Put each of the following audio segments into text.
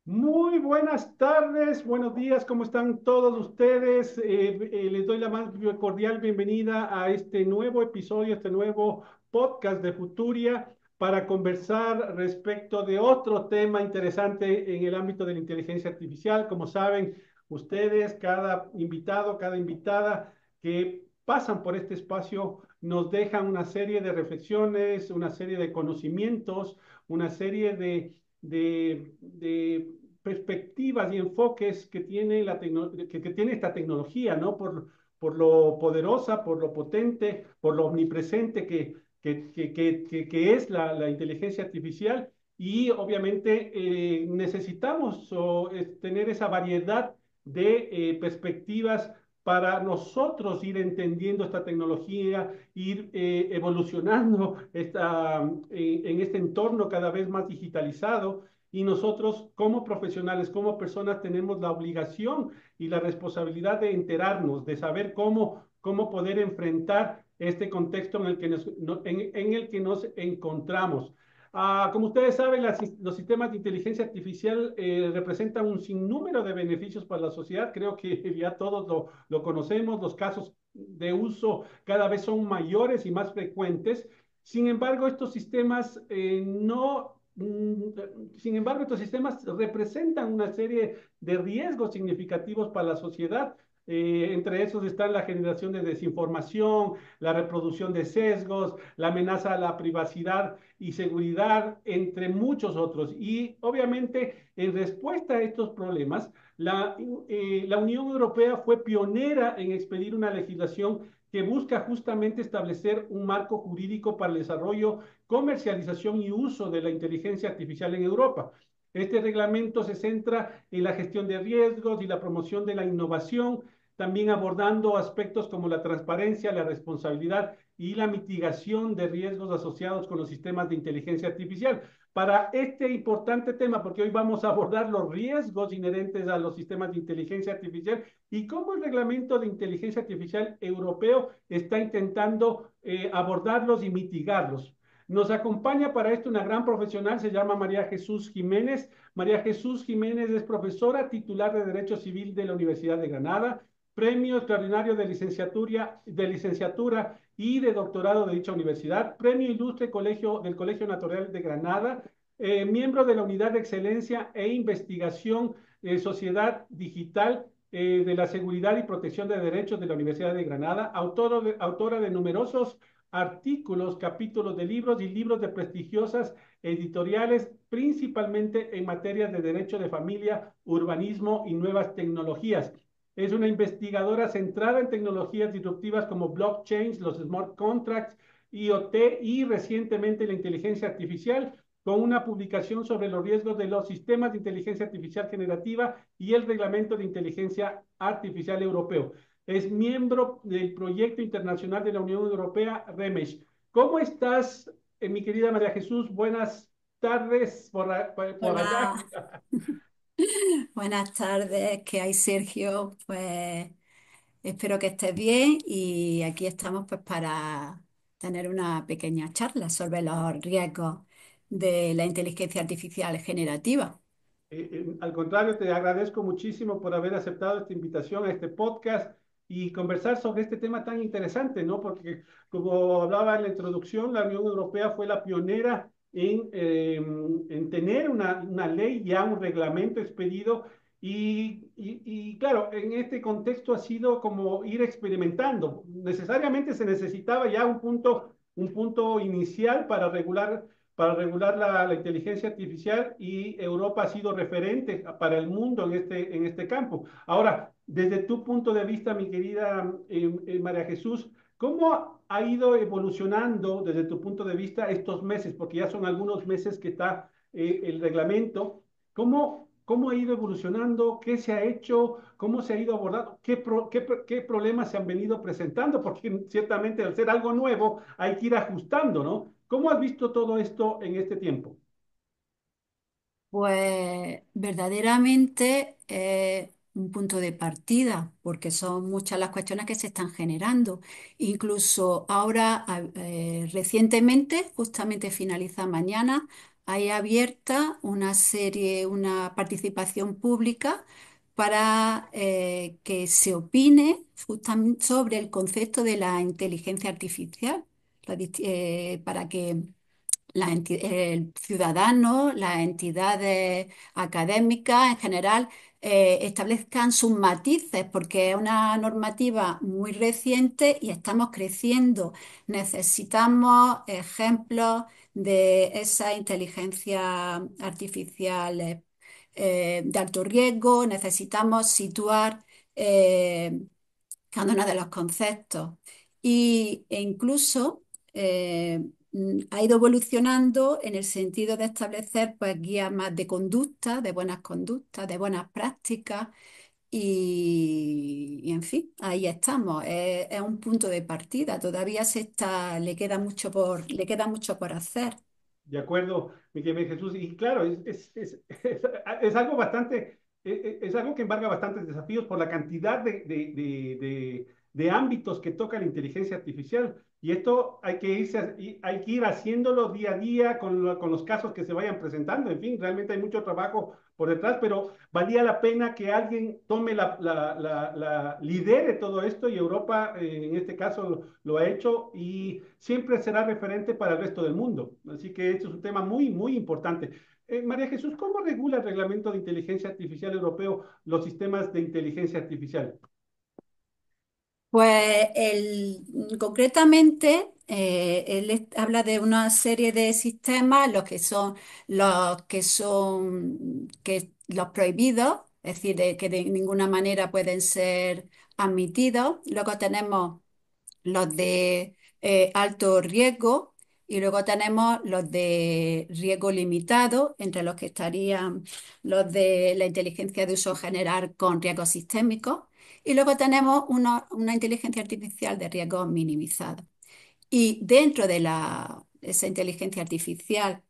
Muy buenas tardes, buenos días, ¿cómo están todos ustedes? Les doy la más cordial bienvenida a este nuevo episodio, este nuevo podcast de Futuria para conversar respecto de otro tema interesante en el ámbito de la inteligencia artificial. Como saben ustedes, cada invitado, cada invitada que pasan por este espacio nos dejan una serie de reflexiones, una serie de conocimientos, una serie de perspectivas y enfoques que tiene, que tiene esta tecnología, ¿no? Por lo poderosa, por lo potente, por lo omnipresente que es la inteligencia artificial. Y obviamente necesitamos tener esa variedad de perspectivas para nosotros ir entendiendo esta tecnología, ir evolucionando en este entorno cada vez más digitalizado y nosotros como profesionales, como personas, tenemos la obligación y la responsabilidad de enterarnos, de saber cómo poder enfrentar este contexto en el que nos encontramos. Como ustedes saben, los sistemas de inteligencia artificial representan un sinnúmero de beneficios para la sociedad. Creo que ya todos lo conocemos. Los casos de uso cada vez son mayores y más frecuentes. Sin embargo, estos sistemas no sin embargo, estos sistemas representan una serie de riesgos significativos para la sociedad. Entre esos están la generación de desinformación, la reproducción de sesgos, la amenaza a la privacidad y seguridad, entre muchos otros. Y obviamente, en respuesta a estos problemas, la Unión Europea fue pionera en expedir una legislación que busca justamente establecer un marco jurídico para el desarrollo, comercialización y uso de la inteligencia artificial en Europa. Este reglamento se centra en la gestión de riesgos y la promoción de la innovación, también abordando aspectos como la transparencia, la responsabilidad y la mitigación de riesgos asociados con los sistemas de inteligencia artificial. Para este importante tema, porque hoy vamos a abordar los riesgos inherentes a los sistemas de inteligencia artificial y cómo el reglamento de inteligencia artificial europeo está intentando abordarlos y mitigarlos. Nos acompaña para esto una gran profesional, se llama María Jesús Jiménez. María Jesús Jiménez es profesora titular de Derecho Civil de la Universidad de Granada, premio extraordinario de licenciatura y de doctorado de dicha universidad, premio ilustre del Colegio Natural de Granada, miembro de la Unidad de Excelencia e Investigación Sociedad Digital de la Seguridad y Protección de Derechos de la Universidad de Granada, autora de numerosos artículos, capítulos de libros y libros de prestigiosas editoriales, principalmente en materias de derecho de familia, urbanismo y nuevas tecnologías. Es una investigadora centrada en tecnologías disruptivas como blockchain, los smart contracts, IoT y recientemente la inteligencia artificial, con una publicación sobre los riesgos de los sistemas de inteligencia artificial generativa y el reglamento de inteligencia artificial europeo. Es miembro del proyecto internacional de la Unión Europea, REMESH. ¿Cómo estás, mi querida María Jesús? Buenas tardes por allá. Hola, buenas tardes. ¿Qué hay, Sergio? Pues espero que estés bien y aquí estamos pues para tener una pequeña charla sobre los riesgos de la inteligencia artificial generativa. Al contrario, te agradezco muchísimo por haber aceptado esta invitación a este podcast y conversar sobre este tema tan interesante, ¿no? Porque como hablaba en la introducción, la Unión Europea fue la pionera en tener una ley, ya un reglamento expedido y claro, en este contexto ha sido como ir experimentando. Necesariamente se necesitaba ya un punto inicial para regular la inteligencia artificial y Europa ha sido referente para el mundo en este campo. Ahora, desde tu punto de vista, mi querida María Jesús, ¿cómo ha ido evolucionando desde tu punto de vista estos meses? Porque ya son algunos meses que está el reglamento. ¿Cómo ha ido evolucionando? ¿Qué se ha hecho? ¿Cómo se ha ido abordando? ¿Qué problemas se han venido presentando? Porque ciertamente al ser algo nuevo hay que ir ajustando, ¿no? ¿Cómo has visto todo esto en este tiempo? Pues verdaderamente es un punto de partida, porque son muchas las cuestiones que se están generando. Incluso ahora, recientemente, justamente finaliza mañana, hay abierta una serie, una participación pública para que se opine justamente sobre el concepto de la inteligencia artificial, para que el ciudadano, las entidades académicas en general establezcan sus matices, porque es una normativa muy reciente y estamos creciendo. Necesitamos ejemplos de esa inteligencia artificial de alto riesgo, necesitamos situar cada uno de los conceptos. E incluso ha ido evolucionando en el sentido de establecer pues, guías más de conducta, de buenas conductas, de buenas prácticas. Y, en fin, ahí estamos. Es un punto de partida. Todavía le queda mucho por hacer. De acuerdo, mi querido Jesús. Y claro, es algo bastante, es algo que embarga bastantes desafíos por la cantidad de ámbitos que toca la inteligencia artificial. Y esto hay que ir haciéndolo día a día con los casos que se vayan presentando. En fin, realmente hay mucho trabajo por detrás, pero valía la pena que alguien tome lidere todo esto y Europa, en este caso, lo ha hecho y siempre será referente para el resto del mundo. Así que esto es un tema muy, muy importante. María Jesús, ¿cómo regula el reglamento de inteligencia artificial europeo los sistemas de inteligencia artificial? Pues concretamente, habla de una serie de sistemas, los prohibidos, es decir, que de ninguna manera pueden ser admitidos. Luego tenemos los de alto riesgo y luego tenemos los de riesgo limitado, entre los que estarían los de la inteligencia de uso general con riesgos sistémicos. Y luego tenemos una inteligencia artificial de riesgos minimizados. Y dentro de esa inteligencia artificial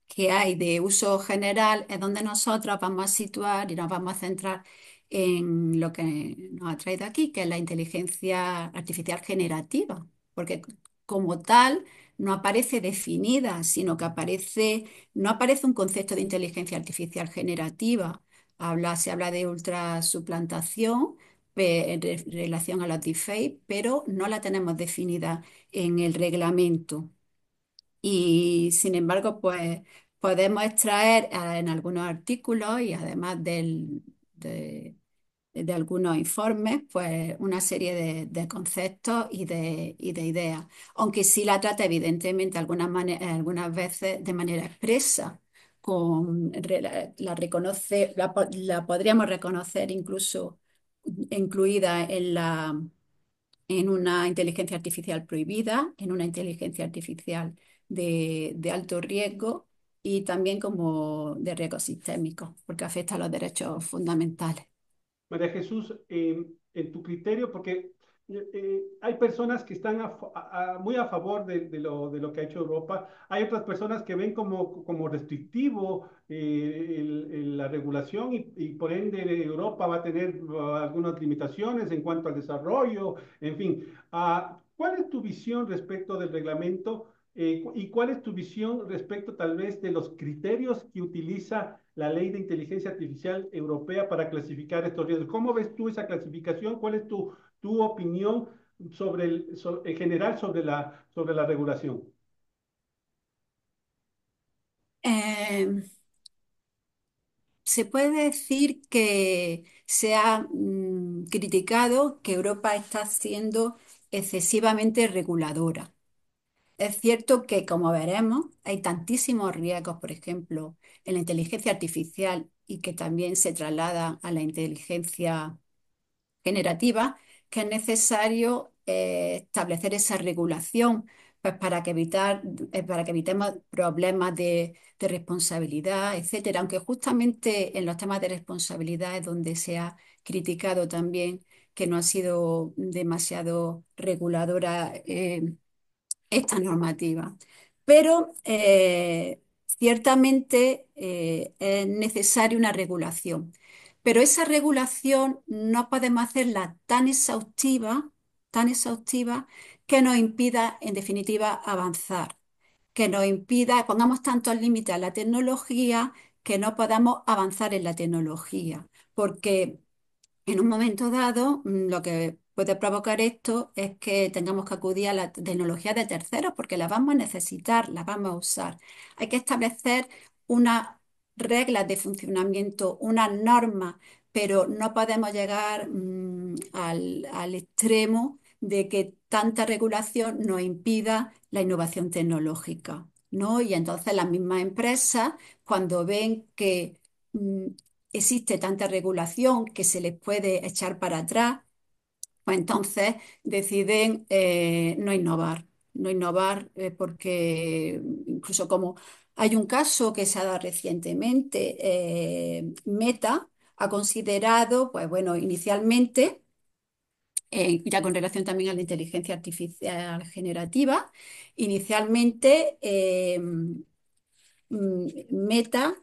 que hay de uso general es donde nosotros vamos a situar y nos vamos a centrar en lo que nos ha traído aquí, que es la inteligencia artificial generativa, porque como tal no aparece definida, sino que no aparece un concepto de inteligencia artificial generativa. Se habla de ultrasuplantación en relación a los deepfakes, pero no la tenemos definida en el reglamento. Y sin embargo, pues podemos extraer en algunos artículos y además de algunos informes, pues una serie de conceptos y de ideas. Aunque sí la trata evidentemente algunas veces de manera expresa. La podríamos reconocer incluso incluida en una inteligencia artificial prohibida, en una inteligencia artificial de alto riesgo y también como de riesgo sistémico, porque afecta a los derechos fundamentales. María Jesús, en tu criterio, porque hay personas que están muy a favor de lo que ha hecho Europa, hay otras personas que ven como restrictivo la regulación y por ende Europa va a tener algunas limitaciones en cuanto al desarrollo, en fin. ¿Cuál es tu visión respecto del reglamento? ¿Y cuál es tu visión respecto tal vez de los criterios que utiliza la ley de inteligencia artificial europea para clasificar estos riesgos? ¿Cómo ves tú esa clasificación? ¿Cuál es tu opinión en general sobre la regulación? Eh, Se puede decir que se ha criticado que Europa está siendo excesivamente reguladora. Es cierto que, como veremos, hay tantísimos riesgos, por ejemplo, en la inteligencia artificial y que también se traslada a la inteligencia generativa, que es necesario establecer esa regulación, pues para que evitemos problemas de responsabilidad, etcétera. Aunque justamente en los temas de responsabilidad es donde se ha criticado también que no ha sido demasiado reguladora esta normativa. Pero ciertamente es necesaria una regulación. Pero esa regulación no podemos hacerla tan exhaustiva que nos impida, en definitiva, avanzar. que nos impida, pongamos tantos límites a la tecnología que no podamos avanzar en la tecnología. Porque en un momento dado, lo que puede provocar esto es que tengamos que acudir a la tecnología de terceros porque la vamos a necesitar, la vamos a usar. Hay que establecer unas reglas de funcionamiento, unas normas, pero no podemos llegar al extremo de que tanta regulación nos impida la innovación tecnológica, ¿no? Y entonces las mismas empresas, cuando ven que mm, existe tanta regulación que se les puede echar para atrás, pues entonces deciden no innovar porque incluso como hay un caso que se ha dado recientemente, Meta ha considerado, pues bueno, inicialmente, ya con relación también a la inteligencia artificial generativa, inicialmente Meta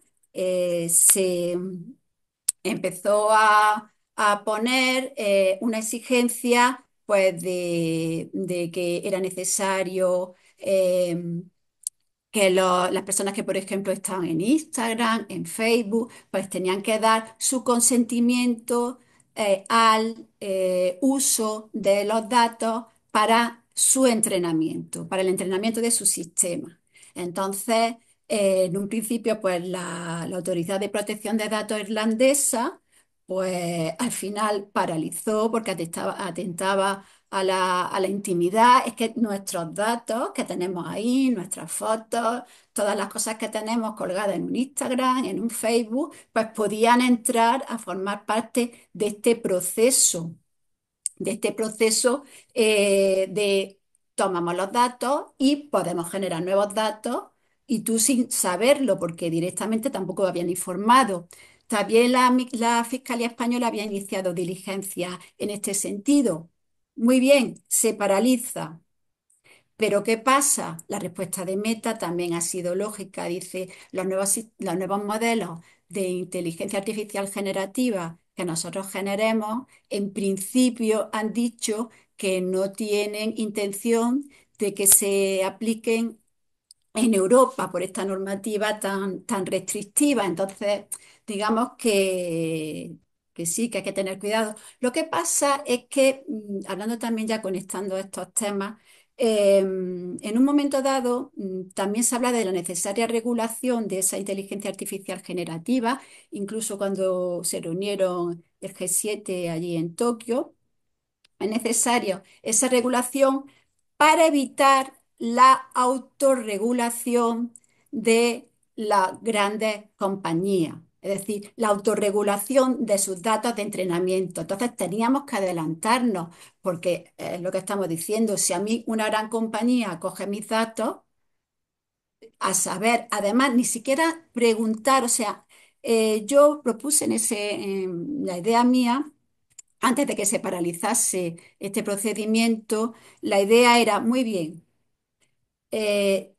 se empezó a poner una exigencia pues de que era necesario que las personas que, por ejemplo, estaban en Instagram, en Facebook, pues tenían que dar su consentimiento al uso de los datos para su entrenamiento, para el entrenamiento de su sistema. Entonces, en un principio, pues la Autoridad de Protección de Datos irlandesa, pues al final paralizó porque atentaba a la intimidad. Es que nuestros datos que tenemos ahí, nuestras fotos, todas las cosas que tenemos colgadas en un Instagram, en un Facebook, pues podían entrar a formar parte de este proceso de tomamos los datos y podemos generar nuevos datos y tú sin saberlo, porque directamente tampoco habían informado. También la Fiscalía Española había iniciado diligencias en este sentido. Muy bien, se paraliza. Pero ¿qué pasa? La respuesta de Meta también ha sido lógica. Dice, los nuevos modelos de inteligencia artificial generativa que nosotros generemos, en principio han dicho que no tienen intención de que se apliquen en Europa por esta normativa tan restrictiva. Entonces, digamos que sí, que hay que tener cuidado. Lo que pasa es que, hablando también ya conectando estos temas, en un momento dado también se habla de la necesaria regulación de esa inteligencia artificial generativa, incluso cuando se reunieron el G7 allí en Tokio. Es necesario esa regulación para evitar la autorregulación de las grandes compañías, es decir, la autorregulación de sus datos de entrenamiento. Entonces teníamos que adelantarnos, porque es lo que estamos diciendo, si a mí una gran compañía coge mis datos, a saber, además, ni siquiera preguntar, o sea, yo propuse la idea mía antes de que se paralizase este procedimiento, la idea era, muy bien,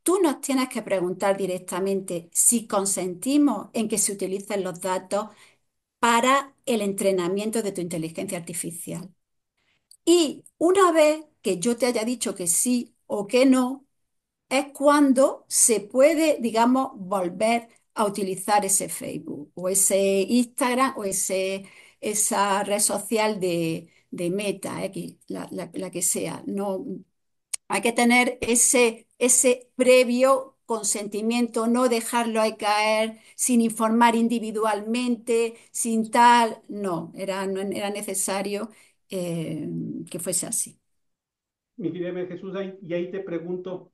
tú nos tienes que preguntar directamente si consentimos en que se utilicen los datos para el entrenamiento de tu inteligencia artificial. Y una vez que yo te haya dicho que sí o que no, es cuando se puede, digamos, volver a utilizar ese Facebook o ese Instagram o esa red social de Meta, X, la que sea. No, hay que tener ese previo consentimiento, no dejarlo ahí caer sin informar individualmente, sin tal. No era necesario que fuese así. Mi querida María Jesús, y ahí te pregunto,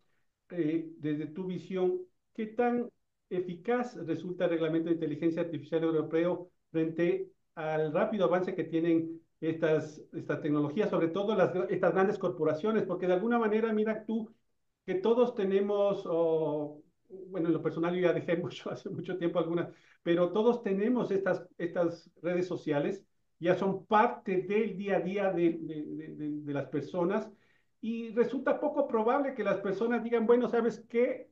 desde tu visión, ¿qué tan eficaz resulta el Reglamento de Inteligencia Artificial Europeo frente al rápido avance que tienen estas tecnologías, sobre todo estas grandes corporaciones? Porque de alguna manera, mira tú, que todos tenemos, bueno, en lo personal yo ya dejé mucho, hace mucho tiempo algunas, pero todos tenemos estas redes sociales, ya son parte del día a día de las personas y resulta poco probable que las personas digan, bueno, ¿sabes qué?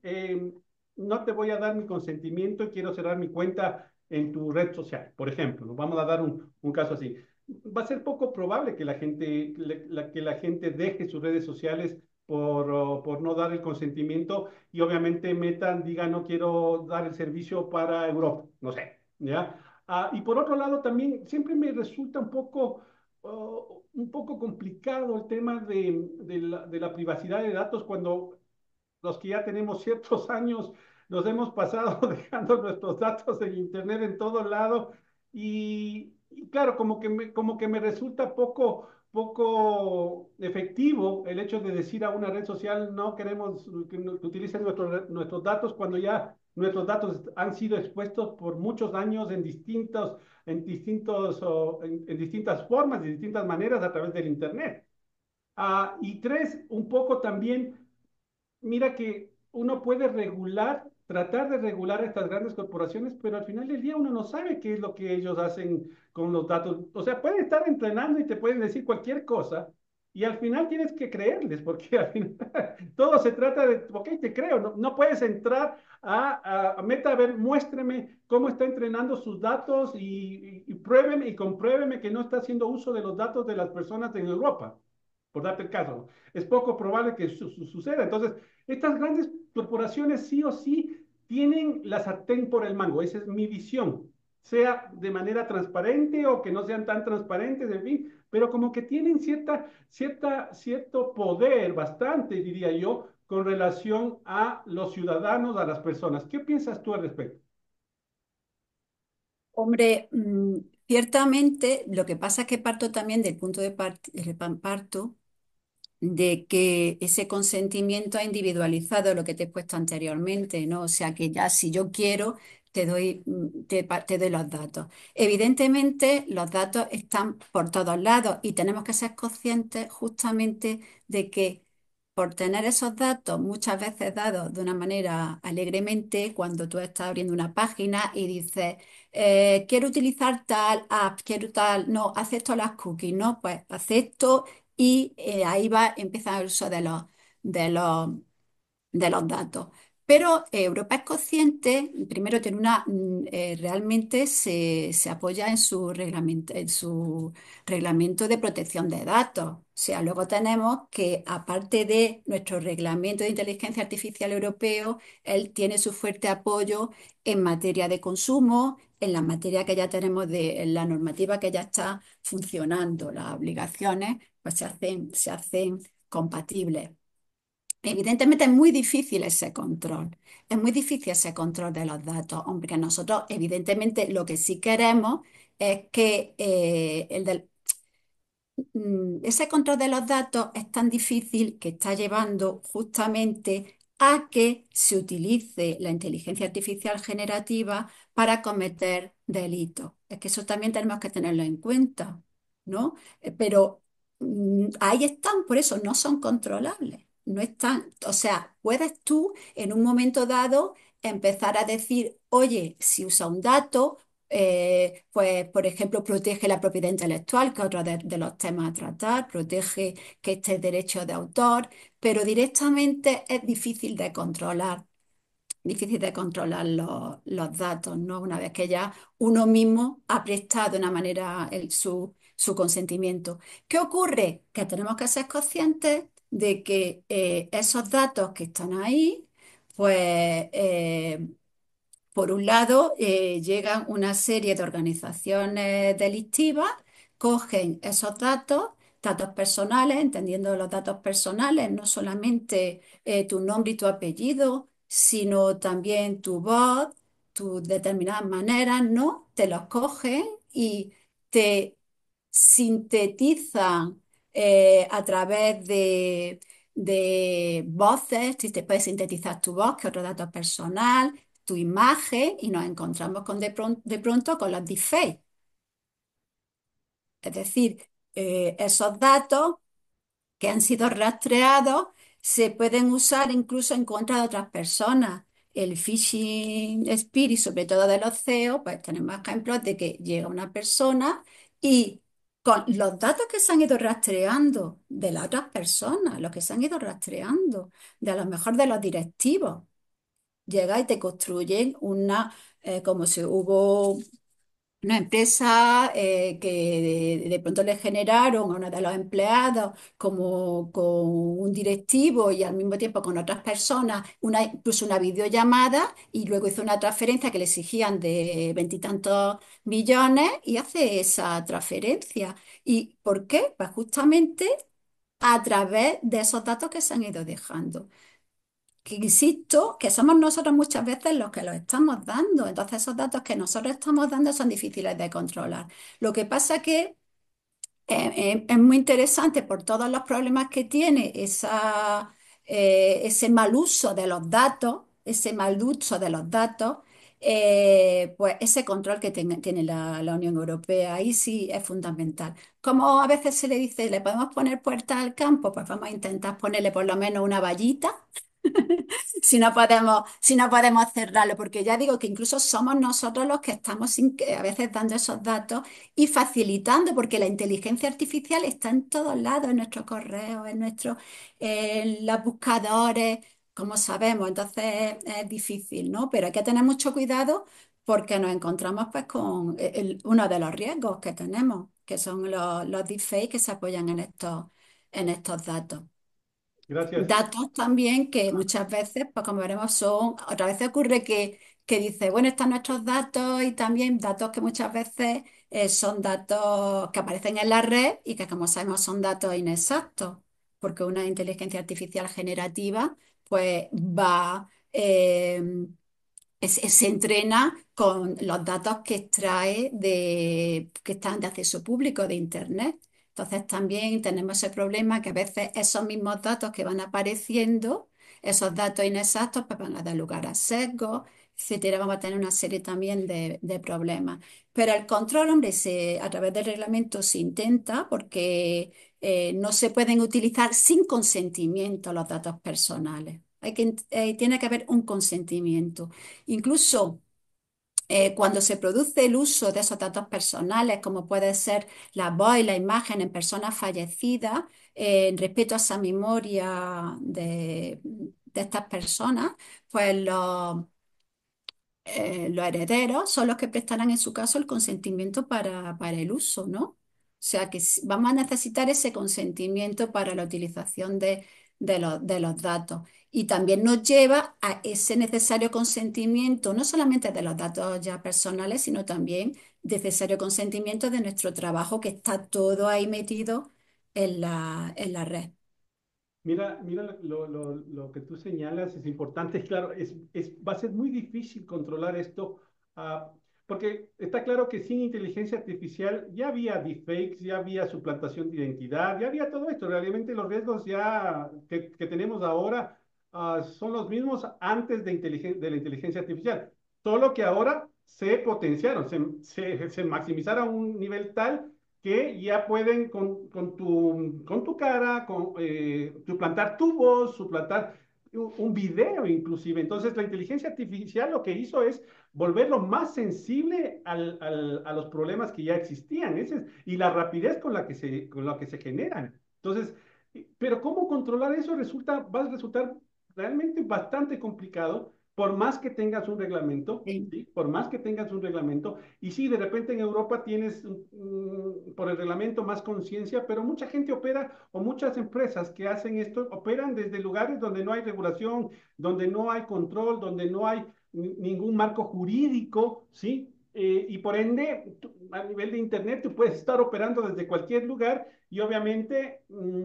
No te voy a dar mi consentimiento y quiero cerrar mi cuenta en tu red social, por ejemplo, ¿no? Vamos a dar un caso así. Va a ser poco probable que la gente deje sus redes sociales por no dar el consentimiento y obviamente Meta diga no quiero dar el servicio para Europa, no sé, ¿ya? Y por otro lado también siempre me resulta un poco complicado el tema de la privacidad de datos cuando los que ya tenemos ciertos años nos hemos pasado dejando nuestros datos en Internet en todo lado y claro, como que me resulta poco efectivo el hecho de decir a una red social no queremos que utilicen nuestros datos cuando ya nuestros datos han sido expuestos por muchos años en distintas formas, de distintas maneras a través del Internet. Y tres, un poco también mira que uno puede tratar de regular estas grandes corporaciones, pero al final del día uno no sabe qué es lo que ellos hacen con los datos. O sea, pueden estar entrenando y te pueden decir cualquier cosa y al final tienes que creerles, porque al final todo se trata de, ok, te creo, no puedes entrar a Meta, a ver, muéstreme cómo está entrenando sus datos y pruébeme y compruébeme que no está haciendo uso de los datos de las personas en Europa, por darte el caso. Es poco probable que suceda. Entonces, estas grandes corporaciones sí o sí tienen la sartén por el mango, esa es mi visión, sea de manera transparente o que no sean tan transparentes, en fin, pero como que tienen cierto poder, bastante, diría yo, con relación a los ciudadanos, a las personas. ¿Qué piensas tú al respecto? Hombre, ciertamente lo que pasa es que parto también del punto parto de que ese consentimiento ha individualizado lo que te he puesto anteriormente, ¿no? O sea que ya si yo quiero, te doy los datos. Evidentemente, los datos están por todos lados y tenemos que ser conscientes justamente de que por tener esos datos, muchas veces dados de una manera alegremente, cuando tú estás abriendo una página y dices, quiero utilizar tal app, quiero tal, no, acepto las cookies, ¿no? Pues acepto y ahí va, empieza el uso de los, de los datos. Pero Europa es consciente, primero tiene realmente se apoya en su reglamento de protección de datos. O sea, luego tenemos que, aparte de nuestro reglamento de inteligencia artificial europeo, él tiene su fuerte apoyo en materia de consumo, en la materia que ya tenemos en la normativa que ya está funcionando, las obligaciones, pues se hacen compatibles. Evidentemente es muy difícil ese control, es muy difícil ese control de los datos, aunque nosotros evidentemente lo que sí queremos es que ese control de los datos es tan difícil que está llevando justamente a que se utilice la inteligencia artificial generativa para cometer delitos. Es que eso también tenemos que tenerlo en cuenta, ¿no? Pero ahí están, por eso no son controlables. No están, o sea, puedes tú en un momento dado empezar a decir, oye, si usa un dato, pues, por ejemplo, protege la propiedad intelectual, que es otro de los temas a tratar, protege que este derecho de autor, pero directamente es difícil de controlar los datos, ¿no? Una vez que ya uno mismo ha prestado de una manera su consentimiento. ¿Qué ocurre? Que tenemos que ser conscientes de que esos datos que están ahí, pues por un lado, llegan una serie de organizaciones delictivas, cogen esos datos, datos personales, entendiendo los datos personales, no solamente tu nombre y tu apellido, sino también tu voz, tus determinadas maneras, ¿no? Te los cogen y te sintetizan a través de voces, si te puedes sintetizar tu voz, que es otro dato personal, tu imagen, y nos encontramos de pronto con los deepfakes. Es decir, esos datos que han sido rastreados se pueden usar incluso en contra de otras personas. El phishing spirit, sobre todo de los CEO, pues tenemos ejemplos de que llega una persona y con los datos que se han ido rastreando de las otras personas, los que se han ido rastreando, de a lo mejor de los directivos, llega y te construyen como si hubo Una empresa de pronto le generaron a uno de los empleados como con un directivo y al mismo tiempo con otras personas, incluso una videollamada y luego hizo una transferencia que le exigían de veintitantos millones y hace esa transferencia. ¿Y por qué? Pues justamente a través de esos datos que se han ido dejando, que insisto, que somos nosotros muchas veces los que los estamos dando. Entonces esos datos que nosotros estamos dando son difíciles de controlar. Lo que pasa que es muy interesante por todos los problemas que tiene ese mal uso de los datos, ese mal uso de los datos, pues ese control que tiene la Unión Europea, ahí sí es fundamental. Como a veces se le dice, ¿le podemos poner puertas al campo? Pues vamos a intentar ponerle por lo menos una vallita si no podemos cerrarlo, porque ya digo que incluso somos nosotros los que estamos a veces dando esos datos y facilitando, porque la inteligencia artificial está en todos lados, en nuestros correos, en los buscadores, como sabemos, entonces es difícil, ¿no? Pero hay que tener mucho cuidado porque nos encontramos pues con uno de los riesgos que tenemos, que son los deepfakes que se apoyan en estos datos. Gracias. Datos también que muchas veces, pues como veremos, otra vez ocurre que dice, bueno, están nuestros datos y también datos que muchas veces son datos que aparecen en la red y que como sabemos son datos inexactos, porque una inteligencia artificial generativa pues se entrena con los datos que extrae que están de acceso público de Internet. Entonces también tenemos ese problema que a veces esos mismos datos que van apareciendo, esos datos inexactos, pues van a dar lugar a sesgos, etcétera. Vamos a tener una serie también de problemas. Pero el control, hombre, a través del reglamento se intenta porque no se pueden utilizar sin consentimiento los datos personales. Tiene que haber un consentimiento. Incluso cuando se produce el uso de esos datos personales, como puede ser la voz y la imagen en personas fallecidas, en respeto a esa memoria de estas personas, pues los herederos son los que prestarán en su caso el consentimiento para el uso, ¿no? O sea que vamos a necesitar ese consentimiento para la utilización de los datos. Y también nos lleva a ese necesario consentimiento, no solamente de los datos ya personales, sino también necesario consentimiento de nuestro trabajo, que está todo ahí metido en la red. Mira, lo que tú señalas es importante, claro, va a ser muy difícil controlar esto, ah, porque está claro que sin inteligencia artificial ya había deepfakes, ya había suplantación de identidad, ya había todo esto. Realmente los riesgos ya que tenemos ahora son los mismos antes de la inteligencia artificial, solo que ahora se potenciaron, se maximizaron a un nivel tal que ya pueden con tu cara, suplantar tu voz, suplantar un video inclusive. Entonces la inteligencia artificial lo que hizo es volverlo más sensible a los problemas que ya existían y la rapidez con la que se generan. Entonces, pero ¿cómo controlar eso? Va a resultar realmente bastante complicado. Por más que tengas un reglamento, Sí. ¿sí? Por más que tengas un reglamento, y sí, de repente en Europa tienes por el reglamento más conciencia, pero mucha gente opera o muchas empresas que hacen esto operan desde lugares donde no hay regulación, donde no hay control, donde no hay ningún marco jurídico, ¿sí? Y por ende, a nivel de Internet, tú puedes estar operando desde cualquier lugar y obviamente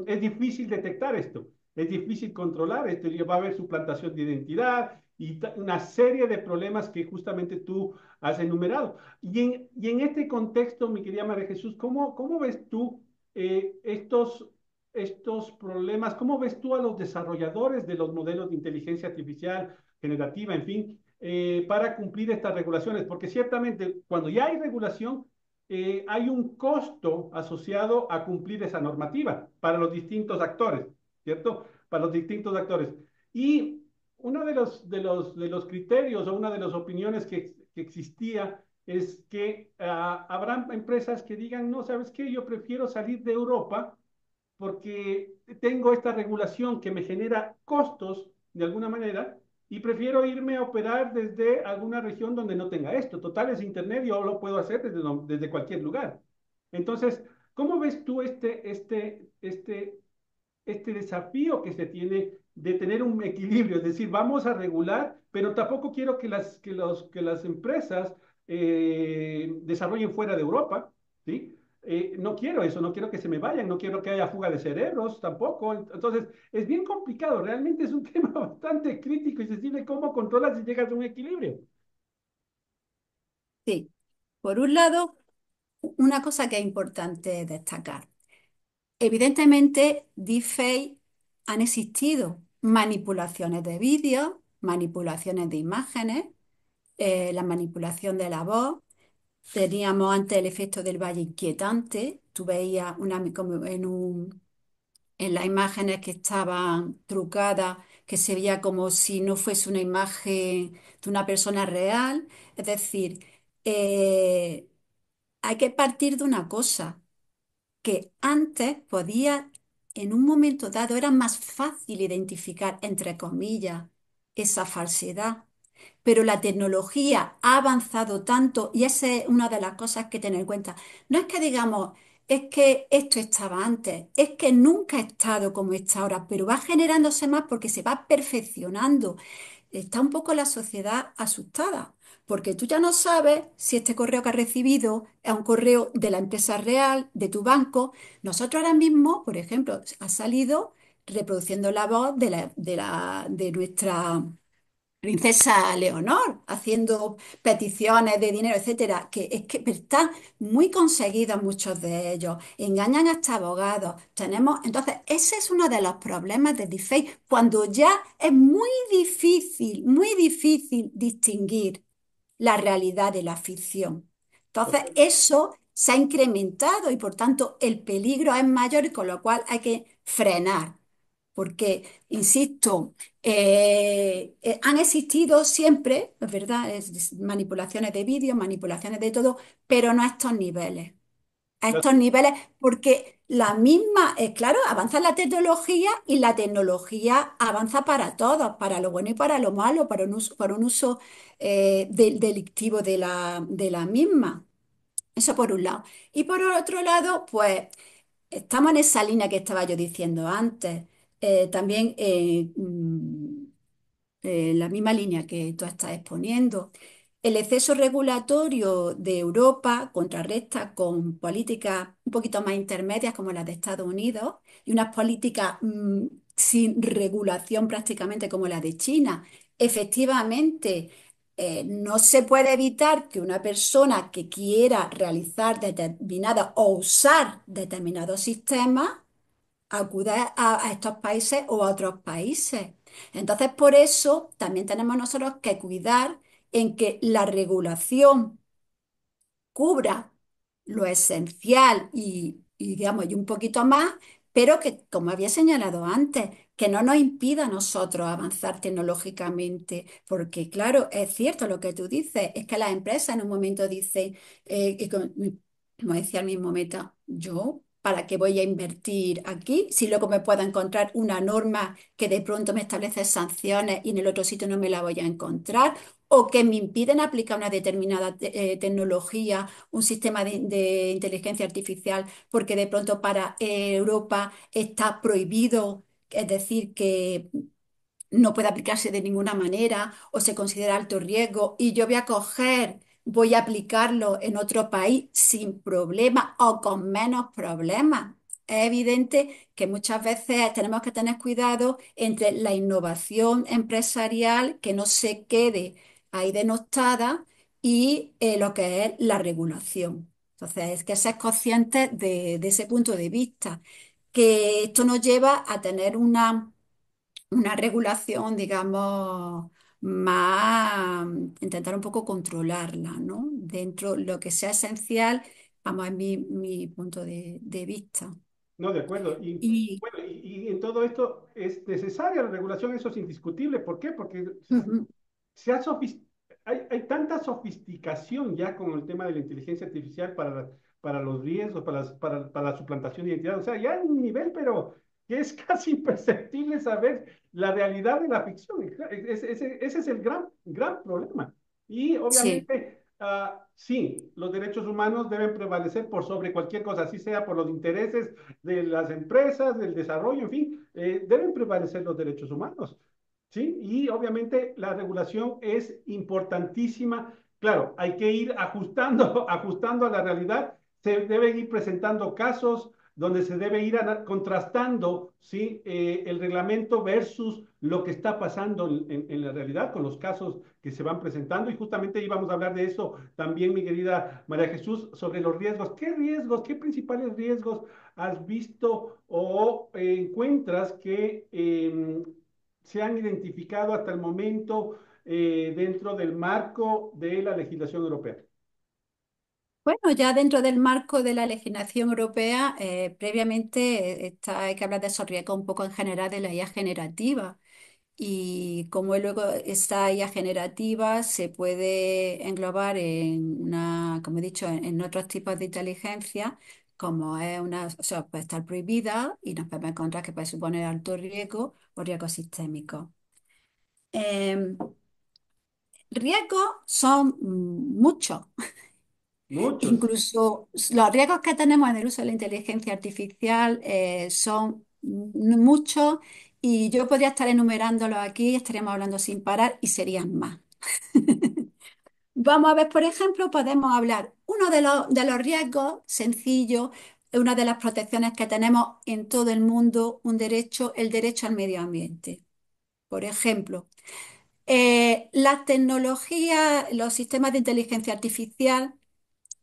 es difícil detectar esto, es difícil controlar esto, y va a haber suplantación de identidad y una serie de problemas que justamente tú has enumerado. Y en este contexto, mi querida María Jesús, ¿cómo ves tú estos problemas? ¿Cómo ves tú a los desarrolladores de los modelos de inteligencia artificial generativa, en fin, para cumplir estas regulaciones? Porque ciertamente cuando ya hay regulación, hay un costo asociado a cumplir esa normativa para los distintos actores, ¿cierto? Para los distintos actores. Y uno de los criterios o una de las opiniones que existía es que habrán empresas que digan, no, ¿sabes qué? Yo prefiero salir de Europa porque tengo esta regulación que me genera costos de alguna manera, y prefiero irme a operar desde alguna región donde no tenga esto. Total, es internet, yo lo puedo hacer desde cualquier lugar. Entonces, ¿cómo ves tú este desafío que se tiene de tener un equilibrio? Es decir, vamos a regular, pero tampoco quiero que las empresas desarrollen fuera de Europa, ¿sí? No quiero eso, no quiero que se me vayan, no quiero que haya fuga de cerebros tampoco. Entonces, es bien complicado, realmente es un tema bastante crítico y sensible cómo controlas y llegas a un equilibrio. Sí, por un lado, una cosa que es importante destacar. Evidentemente, deepfake han existido manipulaciones de vídeos, manipulaciones de imágenes, la manipulación de la voz. Teníamos antes el efecto del valle inquietante. Tú veías como en las imágenes que estaban trucadas, que se veía como si no fuese una imagen de una persona real. Es decir, eh, hay que partir de una cosa que antes podía, en un momento dado, era más fácil identificar, entre comillas, esa falsedad. Pero la tecnología ha avanzado tanto y esa es una de las cosas que tener en cuenta. No es que digamos, es que esto estaba antes, es que nunca ha estado como está ahora, pero va generándose más porque se va perfeccionando. Está un poco la sociedad asustada, porque tú ya no sabes si este correo que has recibido es un correo de la empresa real, de tu banco. Nosotros ahora mismo, por ejemplo, ha salido reproduciendo la voz de nuestra princesa Leonor, haciendo peticiones de dinero, etcétera, que es que están muy conseguidos muchos de ellos, engañan hasta abogados. Entonces, ese es uno de los problemas de deepfake, cuando ya es muy difícil distinguir la realidad de la ficción. Entonces, eso se ha incrementado y por tanto el peligro es mayor y con lo cual hay que frenar. Porque, insisto, han existido siempre, es verdad, manipulaciones de vídeo, manipulaciones de todo, pero no a estos niveles. A Las- estos niveles, porque la misma, claro, avanza la tecnología y la tecnología avanza para todos, para lo bueno y para lo malo, para un uso delictivo de la misma. Eso por un lado. Y por otro lado, pues estamos en esa línea que estaba yo diciendo antes. También la misma línea que tú estás exponiendo. El exceso regulatorio de Europa contrarresta con políticas un poquito más intermedias como las de Estados Unidos y unas políticas sin regulación prácticamente como la de China. Efectivamente, no se puede evitar que una persona que quiera realizar determinadas o usar determinados sistemas acude a estos países o a otros países. Entonces, por eso también tenemos nosotros que cuidar en que la regulación cubra lo esencial digamos, y un poquito más, pero que, como había señalado antes, que no nos impida a nosotros avanzar tecnológicamente, porque claro, es cierto lo que tú dices, es que las empresas en un momento dicen, como decía el mismo Meta, yo, ¿para qué voy a invertir aquí si luego me puedo encontrar una norma que de pronto me establece sanciones y en el otro sitio no me la voy a encontrar? O que me impiden aplicar una determinada tecnología, un sistema de inteligencia artificial, porque de pronto para Europa está prohibido, es decir, que no puede aplicarse de ninguna manera o se considera alto riesgo y yo voy a aplicarlo en otro país sin problema o con menos problemas. Es evidente que muchas veces tenemos que tener cuidado entre la innovación empresarial que no se quede ahí denostada y lo que es la regulación. Entonces, es que ser conscientes de ese punto de vista, que esto nos lleva a tener una regulación, digamos, más, intentar un poco controlarla, ¿no? Dentro de lo que sea esencial, vamos, es mi punto de vista. No, de acuerdo. Y, Bueno, y en todo esto es necesaria la regulación, eso es indiscutible. ¿Por qué? Porque ujú, se ha hay tanta sofisticación ya con el tema de la inteligencia artificial para los riesgos, para la suplantación de identidad. O sea, ya hay un nivel, pero que es casi imperceptible saber la realidad de la ficción. Ese es el gran problema. Y Sí. obviamente, sí, los derechos humanos deben prevalecer por sobre cualquier cosa, así sea por los intereses de las empresas, del desarrollo, en fin, deben prevalecer los derechos humanos. ¿Sí? Y obviamente la regulación es importantísima. Claro, hay que ir ajustando, ajustando a la realidad. Se deben ir presentando casos donde se debe ir contrastando, ¿sí? El reglamento versus lo que está pasando en la realidad con los casos que se van presentando. Y justamente íbamos a hablar de eso también, mi querida María Jesús, sobre los riesgos. ¿Qué riesgos, qué principales riesgos has visto o encuentras que se han identificado hasta el momento dentro del marco de la legislación europea? Bueno, ya dentro del marco de la legislación europea, previamente hay que hablar de esos riesgos un poco en general de la IA generativa. Y como luego esta IA generativa se puede englobar en una, como he dicho, en otros tipos de inteligencia, como es una, o sea, puede estar prohibida y nos podemos encontrar que puede suponer alto riesgo o riesgo sistémico. Eh, Riesgos son muchos. Muchos. Incluso los riesgos que tenemos en el uso de la inteligencia artificial son muchos y yo podría estar enumerándolos aquí, estaríamos hablando sin parar y serían más. Vamos a ver, por ejemplo, podemos hablar, uno de los riesgos sencillos, una de las protecciones que tenemos en todo el mundo, un derecho, el derecho al medio ambiente. Por ejemplo, las tecnologías, los sistemas de inteligencia artificial,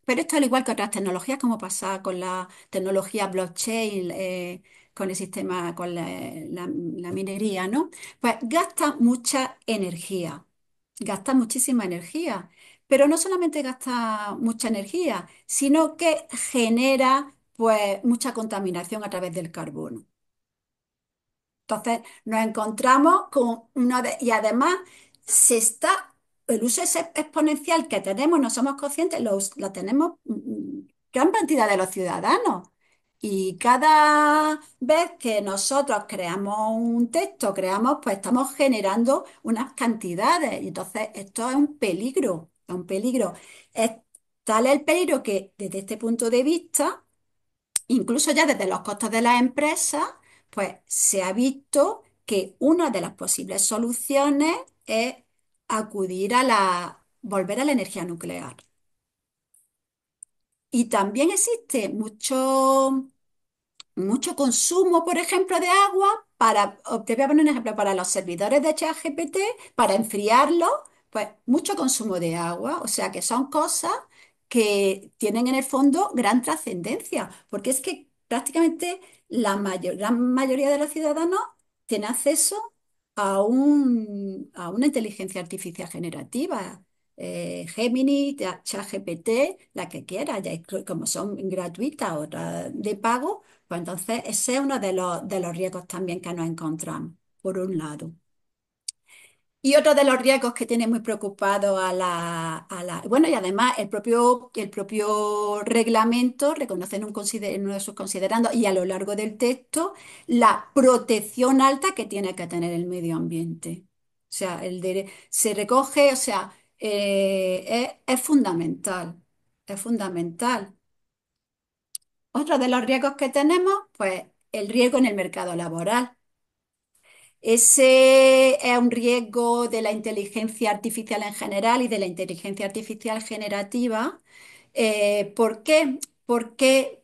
pero esto al igual que otras tecnologías, como pasa con la tecnología blockchain, con el sistema, con la minería, ¿no? Pues gasta mucha energía, gasta muchísima energía, pero no solamente gasta mucha energía, sino que genera pues mucha contaminación a través del carbono. Entonces nos encontramos con y además el uso ese exponencial que tenemos, no somos conscientes, lo tenemos gran cantidad de los ciudadanos. Y cada vez que nosotros creamos un texto, pues estamos generando unas cantidades. Y entonces esto es un peligro, es un peligro. Es tal el peligro que desde este punto de vista incluso ya desde los costos de las empresas, pues se ha visto que una de las posibles soluciones es volver a la energía nuclear. Y también existe mucho consumo, por ejemplo, de agua te voy a poner un ejemplo, para los servidores de ChatGPT, para enfriarlo, pues mucho consumo de agua, o sea que son cosas que tienen en el fondo gran trascendencia, porque es que prácticamente gran mayoría de los ciudadanos tiene acceso a una inteligencia artificial generativa. Gemini, ChatGPT, la que quiera, ya como son gratuitas, otras de pago, pues entonces ese es uno de los riesgos también que nos encontramos, por un lado. Y otro de los riesgos que tiene muy preocupado bueno, y además el propio reglamento reconoce en uno de sus considerandos y a lo largo del texto la protección alta que tiene que tener el medio ambiente. O sea, se recoge, o sea, es fundamental, es fundamental. Otro de los riesgos que tenemos, pues el riesgo en el mercado laboral. Ese es un riesgo de la inteligencia artificial en general y de la inteligencia artificial generativa. ¿Por qué? Porque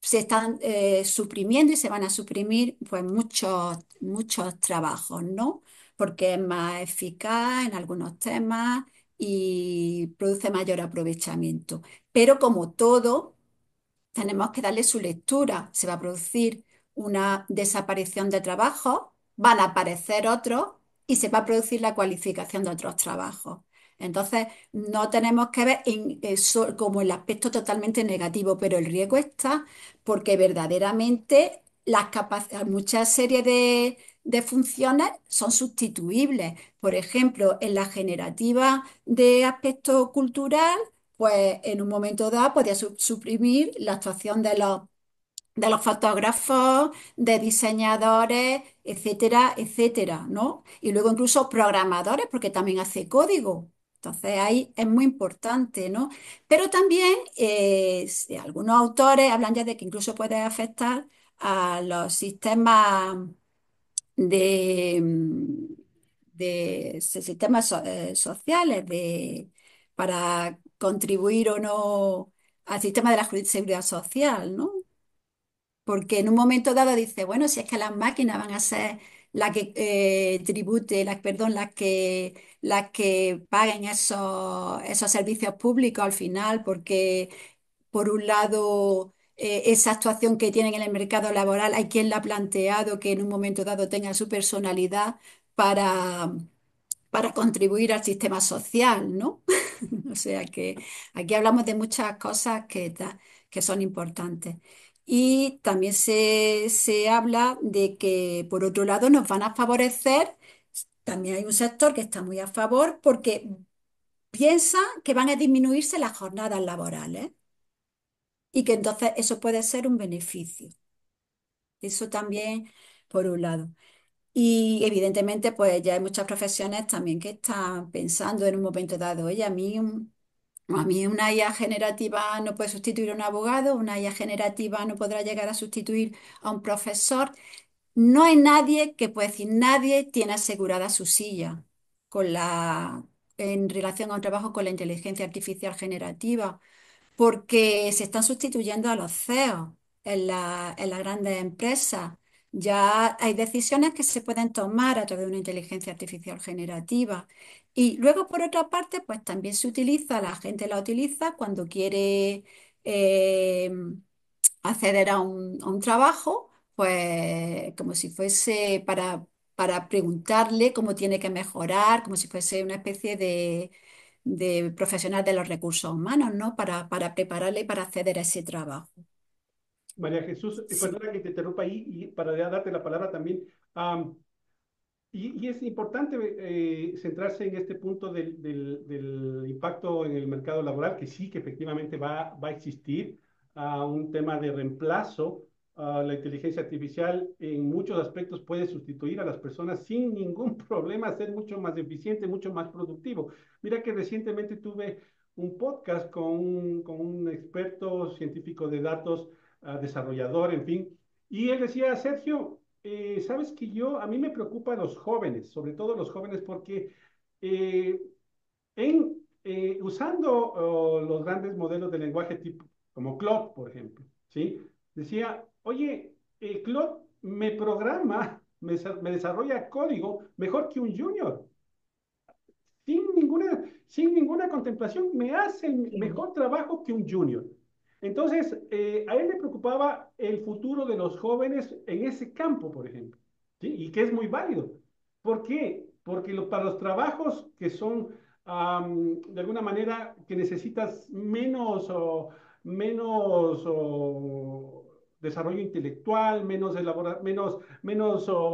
se están suprimiendo y se van a suprimir pues, muchos trabajos, ¿no? Porque es más eficaz en algunos temas y produce mayor aprovechamiento. Pero como todo, tenemos que darle su lectura. Se va a producir una desaparición de trabajos, van a aparecer otros y se va a producir la cualificación de otros trabajos. Entonces, no tenemos que ver eso como el aspecto totalmente negativo, pero el riesgo está porque verdaderamente muchas series de funciones son sustituibles. Por ejemplo, en la generativa de aspecto cultural, pues en un momento dado podía suprimir la actuación de los fotógrafos, de diseñadores, etcétera, etcétera, ¿no? Y luego incluso programadores, porque también hace código. Entonces ahí es muy importante, ¿no? Pero también algunos autores hablan ya de que incluso puede afectar a los sistemas de, sistemas sociales para contribuir o no al sistema de la seguridad social, ¿no? Porque en un momento dado dice, bueno, si es que las máquinas van a ser las que perdón, las que paguen esos servicios públicos al final, porque por un lado, esa actuación que tienen en el mercado laboral, hay quien la ha planteado que en un momento dado tenga su personalidad para, para contribuir al sistema social, ¿no? O sea que aquí hablamos de muchas cosas que son importantes. Y también se habla de que, por otro lado, nos van a favorecer. También hay un sector que está muy a favor porque piensa que van a disminuirse las jornadas laborales y que entonces eso puede ser un beneficio. Eso también, por un lado. Y evidentemente, pues ya hay muchas profesiones también que están pensando en un momento dado, oye, a mí una IA generativa no puede sustituir a un abogado, una IA generativa no podrá llegar a sustituir a un profesor. No hay nadie que puede decir, nadie tiene asegurada su silla en relación a un trabajo con la inteligencia artificial generativa porque se están sustituyendo a los CEOs en las grandes empresas. Ya hay decisiones que se pueden tomar a través de una inteligencia artificial generativa. Y luego, por otra parte, pues también la gente la utiliza cuando quiere eh, acceder a un trabajo, pues como si fuese para preguntarle cómo tiene que mejorar, como si fuese una especie de profesional de los recursos humanos, ¿no? Para prepararle para acceder a ese trabajo. María Jesús, Sí, perdona que te interrumpa ahí y para ya darte la palabra también. Y es importante centrarse en este punto del impacto en el mercado laboral, que sí, que efectivamente va a existir un tema de reemplazo. La inteligencia artificial en muchos aspectos puede sustituir a las personas sin ningún problema, ser mucho más eficiente, mucho más productivo. Mira que recientemente tuve un podcast con un experto científico de datos, desarrollador, en fin, y él decía, Sergio, sabes que a mí me preocupan los jóvenes, sobre todo los jóvenes, porque eh, usando los grandes modelos de lenguaje tipo, como Claude, por ejemplo, ¿sí? Decía, oye, Claude me programa, me desarrolla código mejor que un junior sin ninguna contemplación, me hace el claro. mejor trabajo que un junior. Entonces, a él le preocupaba el futuro de los jóvenes en ese campo, por ejemplo, ¿sí? Y que es muy válido. ¿Por qué? Porque para los trabajos que son, de alguna manera, que necesitas menos desarrollo intelectual, menos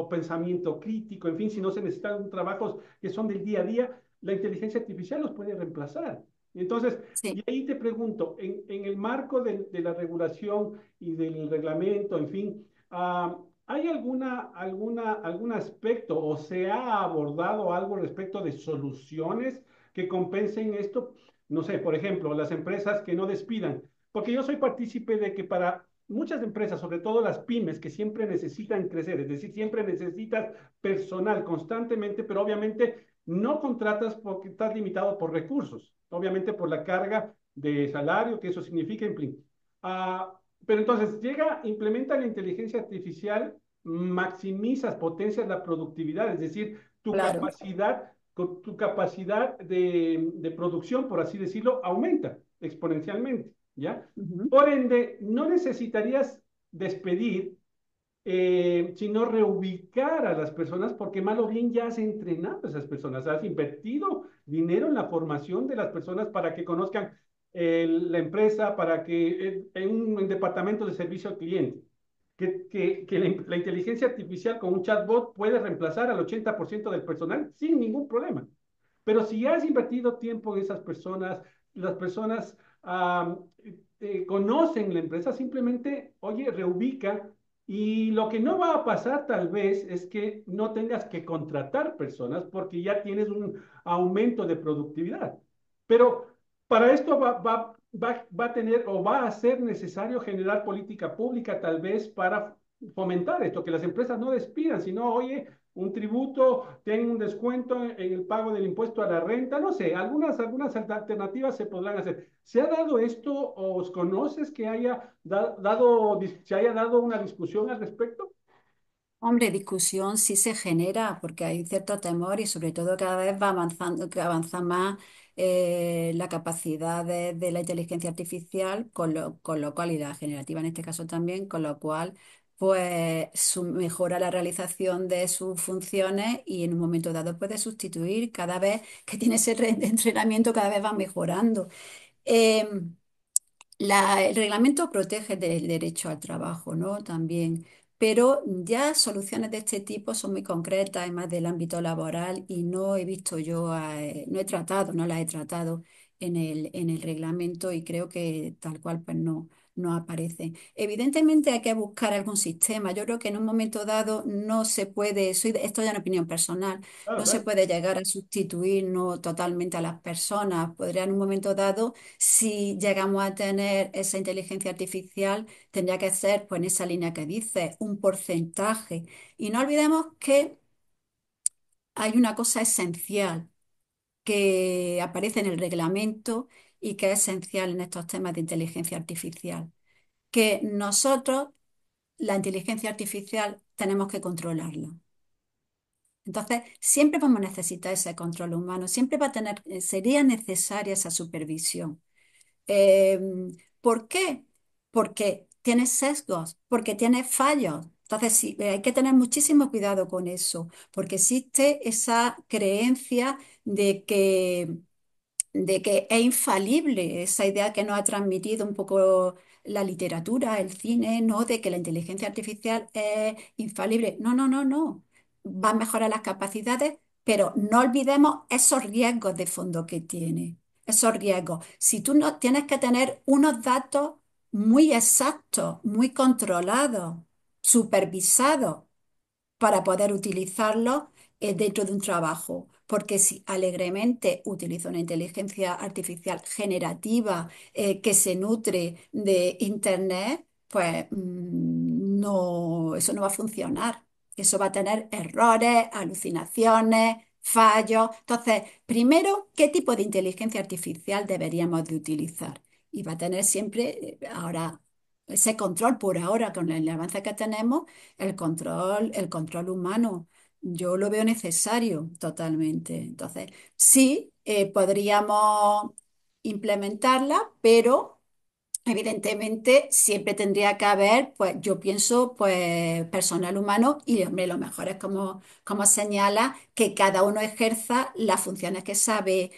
pensamiento crítico, en fin, si no se necesitan trabajos que son del día a día, la inteligencia artificial los puede reemplazar. Entonces, y Sí, ahí te pregunto, en el marco de la regulación y del reglamento, en fin, ¿hay algún aspecto o se ha abordado algo respecto de soluciones que compensen esto? No sé, por ejemplo, las empresas que no despidan, porque yo soy partícipe de que para muchas empresas, sobre todo las pymes, que siempre necesitan crecer, es decir, siempre necesitas personal constantemente, pero obviamente no contratas porque estás limitado por recursos, obviamente por la carga de salario que eso significa, en fin. Pero entonces implementa la inteligencia artificial, maximizas, potencias la productividad, es decir, tu claro. capacidad, tu capacidad de producción, por así decirlo, aumenta exponencialmente, ¿ya? Ujú. Por ende, no necesitarías despedir, sino reubicar a las personas, porque mal o bien ya has entrenado a esas personas, has invertido dinero en la formación de las personas para que conozcan la empresa, para que en un departamento de servicio al cliente, que la inteligencia artificial con un chatbot puede reemplazar al 80% del personal sin ningún problema. Pero si has invertido tiempo en esas personas, las personas conocen la empresa, simplemente, oye, reubica. Y lo que no va a pasar tal vez es que no tengas que contratar personas porque ya tienes un aumento de productividad. Pero para esto va a tener o va a ser necesario generar política pública tal vez para fomentar esto, que las empresas no despidan, sino, oye, un tributo, ten un descuento en el pago del impuesto a la renta, no sé, algunas alternativas se podrán hacer. ¿Se ha dado esto o os conoces que se haya dado una discusión al respecto? Hombre, discusión sí se genera porque hay cierto temor y sobre todo cada vez va avanzando, que avanza más la capacidad de la inteligencia artificial, con lo cual, y la generativa en este caso también, con lo cual pues mejora la realización de sus funciones y en un momento dado puede sustituir cada vez que tiene ese entrenamiento, cada vez va mejorando. Em, el reglamento protege del derecho al trabajo, ¿no? También, pero ya soluciones de este tipo son muy concretas, más del ámbito laboral y no he visto yo, no he tratado, no las he tratado en el reglamento y creo que tal cual pues no aparece. Evidentemente hay que buscar algún sistema. Yo creo que en un momento dado no se puede, esto ya es una opinión personal, Claro, no se claro. puede llegar a sustituir no totalmente a las personas. Podría en un momento dado si llegamos a tener esa inteligencia artificial, tendría que ser, pues en esa línea que dice, un porcentaje. Y no olvidemos que hay una cosa esencial que aparece en el reglamento y que es esencial en estos temas de inteligencia artificial, que nosotros, la inteligencia artificial, tenemos que controlarla. Entonces, siempre vamos a necesitar ese control humano, siempre va a tener, sería necesaria esa supervisión. Eh, ¿Por qué? Porque tiene sesgos, porque tiene fallos. Entonces, sí, hay que tener muchísimo cuidado con eso, porque existe esa creencia de que es infalible, esa idea que nos ha transmitido un poco la literatura, el cine, ¿no? De que la inteligencia artificial es infalible. No, no, no, no. Va a mejorar las capacidades, pero no olvidemos esos riesgos de fondo que tiene. Esos riesgos. Si tú no tienes que tener unos datos muy exactos, muy controlados, supervisados para poder utilizarlo dentro de un trabajo. Porque si alegremente utilizo una inteligencia artificial generativa que se nutre de Internet, pues no, eso no va a funcionar. Eso va a tener errores, alucinaciones, fallos. Entonces, primero, ¿qué tipo de inteligencia artificial deberíamos de utilizar? Y va a tener siempre, ahora, ese control por ahora, con el avance que tenemos, el control humano, yo lo veo necesario totalmente. Entonces, sí, podríamos implementarla, pero evidentemente siempre tendría que haber, pues yo pienso, pues personal humano y hombre, lo mejor es como señala que cada uno ejerza las funciones que sabe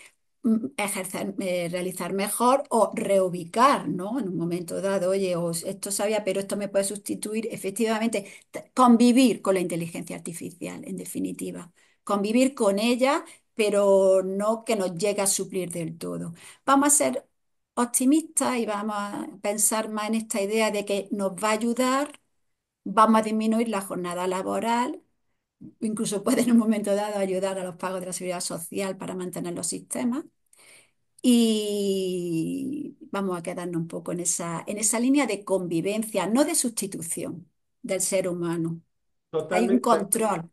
ejercer, realizar mejor o reubicar, ¿no? En un momento dado, oye, esto sabía, pero esto me puede sustituir. Efectivamente, convivir con la inteligencia artificial, en definitiva. Convivir con ella, pero no que nos llegue a suplir del todo. Vamos a ser optimistas y vamos a pensar más en esta idea de que nos va a ayudar, vamos a disminuir la jornada laboral, incluso puede en un momento dado ayudar a los pagos de la seguridad social para mantener los sistemas. Y vamos a quedarnos un poco en esa línea de convivencia, no de sustitución del ser humano. Hay un Totalmente. control.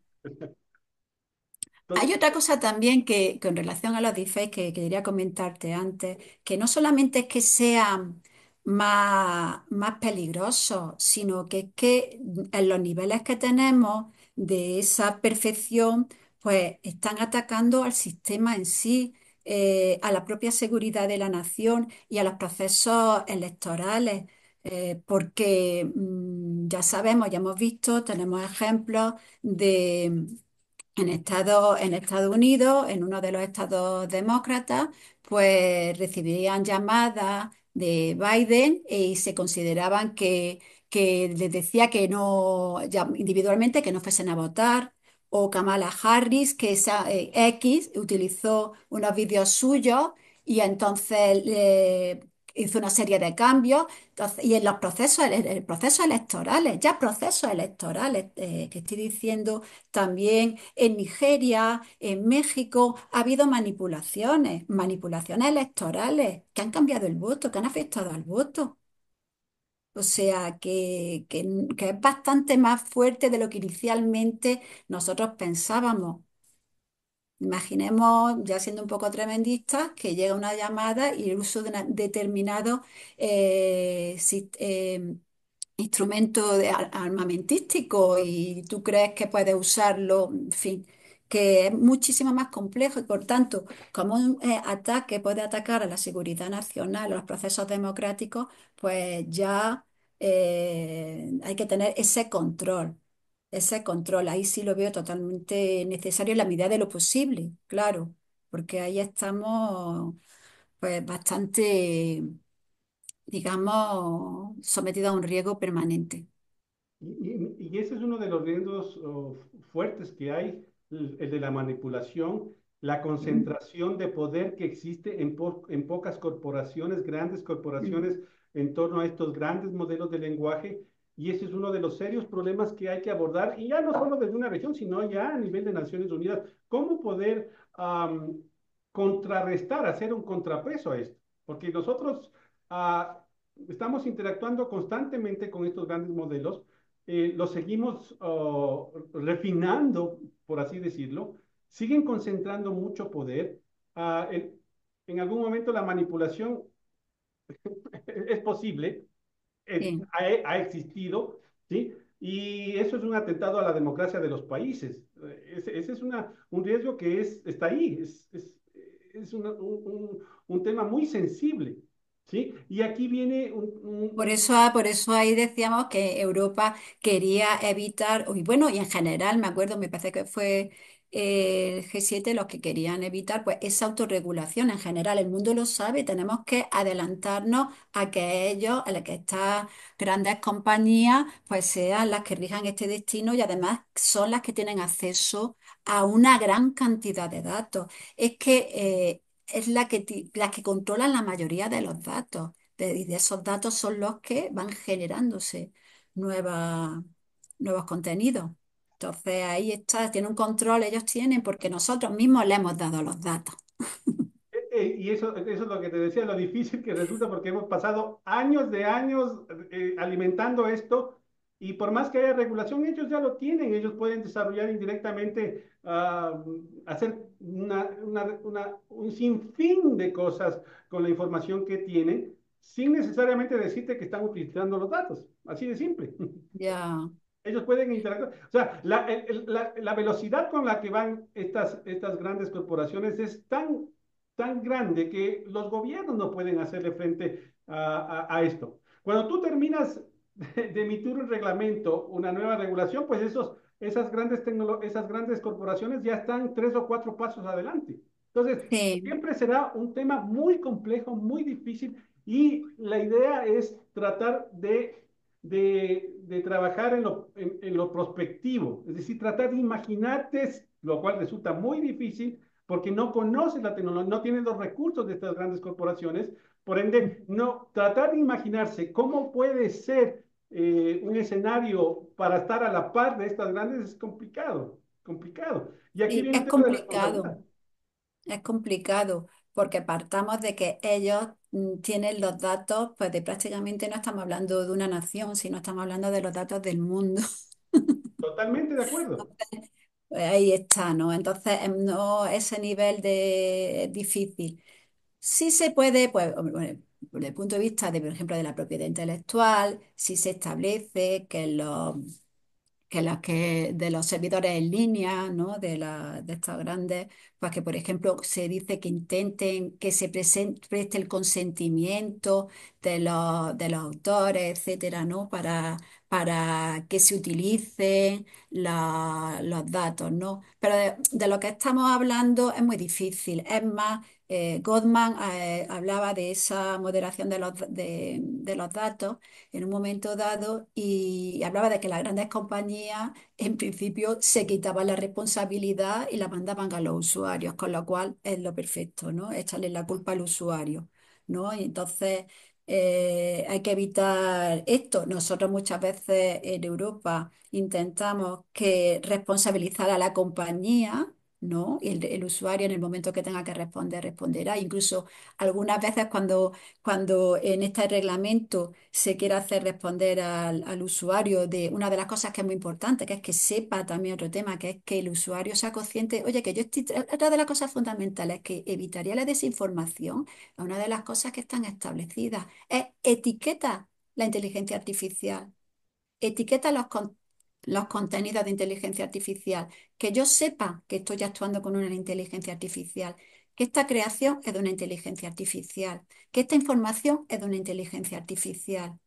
To- Hay otra cosa también que con relación a los deepfakes que quería comentarte antes, que no solamente es que sean más peligrosos, sino que es que en los niveles que tenemos de esa perfección, pues están atacando al sistema en sí, a la propia seguridad de la nación y a los procesos electorales. Porque ya sabemos, ya hemos visto, tenemos ejemplos de en Estados Unidos, en uno de los estados demócratas, pues recibirían llamadas de Biden y se consideraban que les decía que no, ya individualmente, que no fuesen a votar, o Kamala Harris, que esa, X utilizó unos vídeos suyos y entonces hizo una serie de cambios. Entonces, y en los procesos, procesos electorales, ya procesos electorales, que estoy diciendo, también en Nigeria, en México, ha habido manipulaciones, manipulaciones electorales que han cambiado el voto, que han afectado al voto. O sea, que es bastante más fuerte de lo que inicialmente nosotros pensábamos. Imaginemos, ya siendo un poco tremendistas, que llega una llamada y el uso de determinado instrumento armamentístico y tú crees que puedes usarlo, en fin, que es muchísimo más complejo y por tanto, como un ataque puede atacar a la seguridad nacional, a los procesos democráticos, pues ya hay que tener ese control. Ese control, ahí sí lo veo totalmente necesario en la medida de lo posible, claro, porque ahí estamos pues bastante, digamos, sometidos a un riesgo permanente. Y ese es uno de los riesgos fuertes que hay, el de la manipulación, la Mm, concentración de poder que existe en pocas corporaciones, grandes mm. corporaciones, en torno a estos grandes modelos de lenguaje. Y ese es uno de los serios problemas que hay que abordar, y ya no solo desde una región, sino ya a nivel de Naciones Unidas. ¿Cómo poder contrarrestar, hacer un contrapeso a esto? Porque nosotros estamos interactuando constantemente con estos grandes modelos, lo seguimos refinando, por así decirlo, siguen concentrando mucho poder. Ah, en algún momento la manipulación es posible, Sí. ha existido, ¿sí? Y eso es un atentado a la democracia de los países. Ese es un riesgo que está ahí, es un tema muy sensible, ¿sí? Y aquí viene Por eso ahí decíamos que Europa quería evitar, y bueno, y en general, me acuerdo, me parece que fue el G7 los que querían evitar pues esa autorregulación en general. El mundo lo sabe, tenemos que adelantarnos a que ellos, a la que estas grandes compañías, pues sean las que rijan este destino y además son las que tienen acceso a una gran cantidad de datos. Es que es las que controlan la mayoría de los datos y de esos datos son los que van generándose nueva- nuevos contenidos. Entonces ahí está, tiene un control, ellos tienen, porque nosotros mismos le hemos dado los datos. Y eso es lo que te decía, lo difícil que resulta porque hemos pasado años de años alimentando esto, y por más que haya regulación, ellos ya lo tienen, ellos pueden desarrollar indirectamente, hacer un sinfín de cosas con la información que tienen, sin necesariamente decirte que están utilizando los datos, así de simple. Ya, Ellos pueden interactuar. O sea, la velocidad con la que van estas grandes corporaciones es tan grande que los gobiernos no pueden hacerle frente a esto. Cuando tú terminas de emitir un reglamento, una nueva regulación, pues esas grandes corporaciones ya están 3 o 4 pasos adelante. Entonces, sí. siempre será un tema muy complejo, muy difícil, y la idea es tratar de trabajar en lo prospectivo, es decir, tratar de imaginarte, lo cual resulta muy difícil porque no conoces la tecnología, no tienes los recursos de estas grandes corporaciones, por ende, no, tratar de imaginarse cómo puede ser un escenario para estar a la par de estas grandes es complicado, complicado. Y aquí Sí, viene un tema de responsabilidad. es complicado, porque partamos de que ellos tienen los datos, pues de prácticamente no estamos hablando de una nación, sino estamos hablando de los datos del mundo. Totalmente de acuerdo. Pues ahí está, ¿no? Entonces, no ese nivel de difícil. Sí se puede, pues, hombre, bueno, desde el punto de vista de, por ejemplo, de la propiedad intelectual, sí se establece que de los servidores en línea, ¿no? De estos grandes, pues que por ejemplo se dice que intenten que se preste el consentimiento de los autores, etcétera, ¿no? Para que se utilicen los datos, ¿no? Pero de lo que estamos hablando es muy difícil. Es más, Goldman hablaba de esa moderación de los datos en un momento dado y hablaba de que las grandes compañías en principio se quitaban la responsabilidad y la mandaban a los usuarios, con lo cual es lo perfecto, ¿no? Echarle la culpa al usuario. ¿no? Y entonces hay que evitar esto. Nosotros muchas veces en Europa intentamos que responsabilizar a la compañía, ¿no? Y el usuario en el momento que tenga que responder, responderá. Incluso algunas veces cuando en este reglamento se quiere hacer responder al usuario de una de las cosas que es muy importante, que es que sepa también otro tema, que es que el usuario sea consciente, oye, que yo estoy, otra de las cosas fundamentales que evitaría la desinformación, es una de las cosas que están establecidas, es etiqueta la inteligencia artificial, etiqueta los contenidos de inteligencia artificial, que yo sepa que estoy actuando con una inteligencia artificial, que esta creación es de una inteligencia artificial, que esta información es de una inteligencia artificial,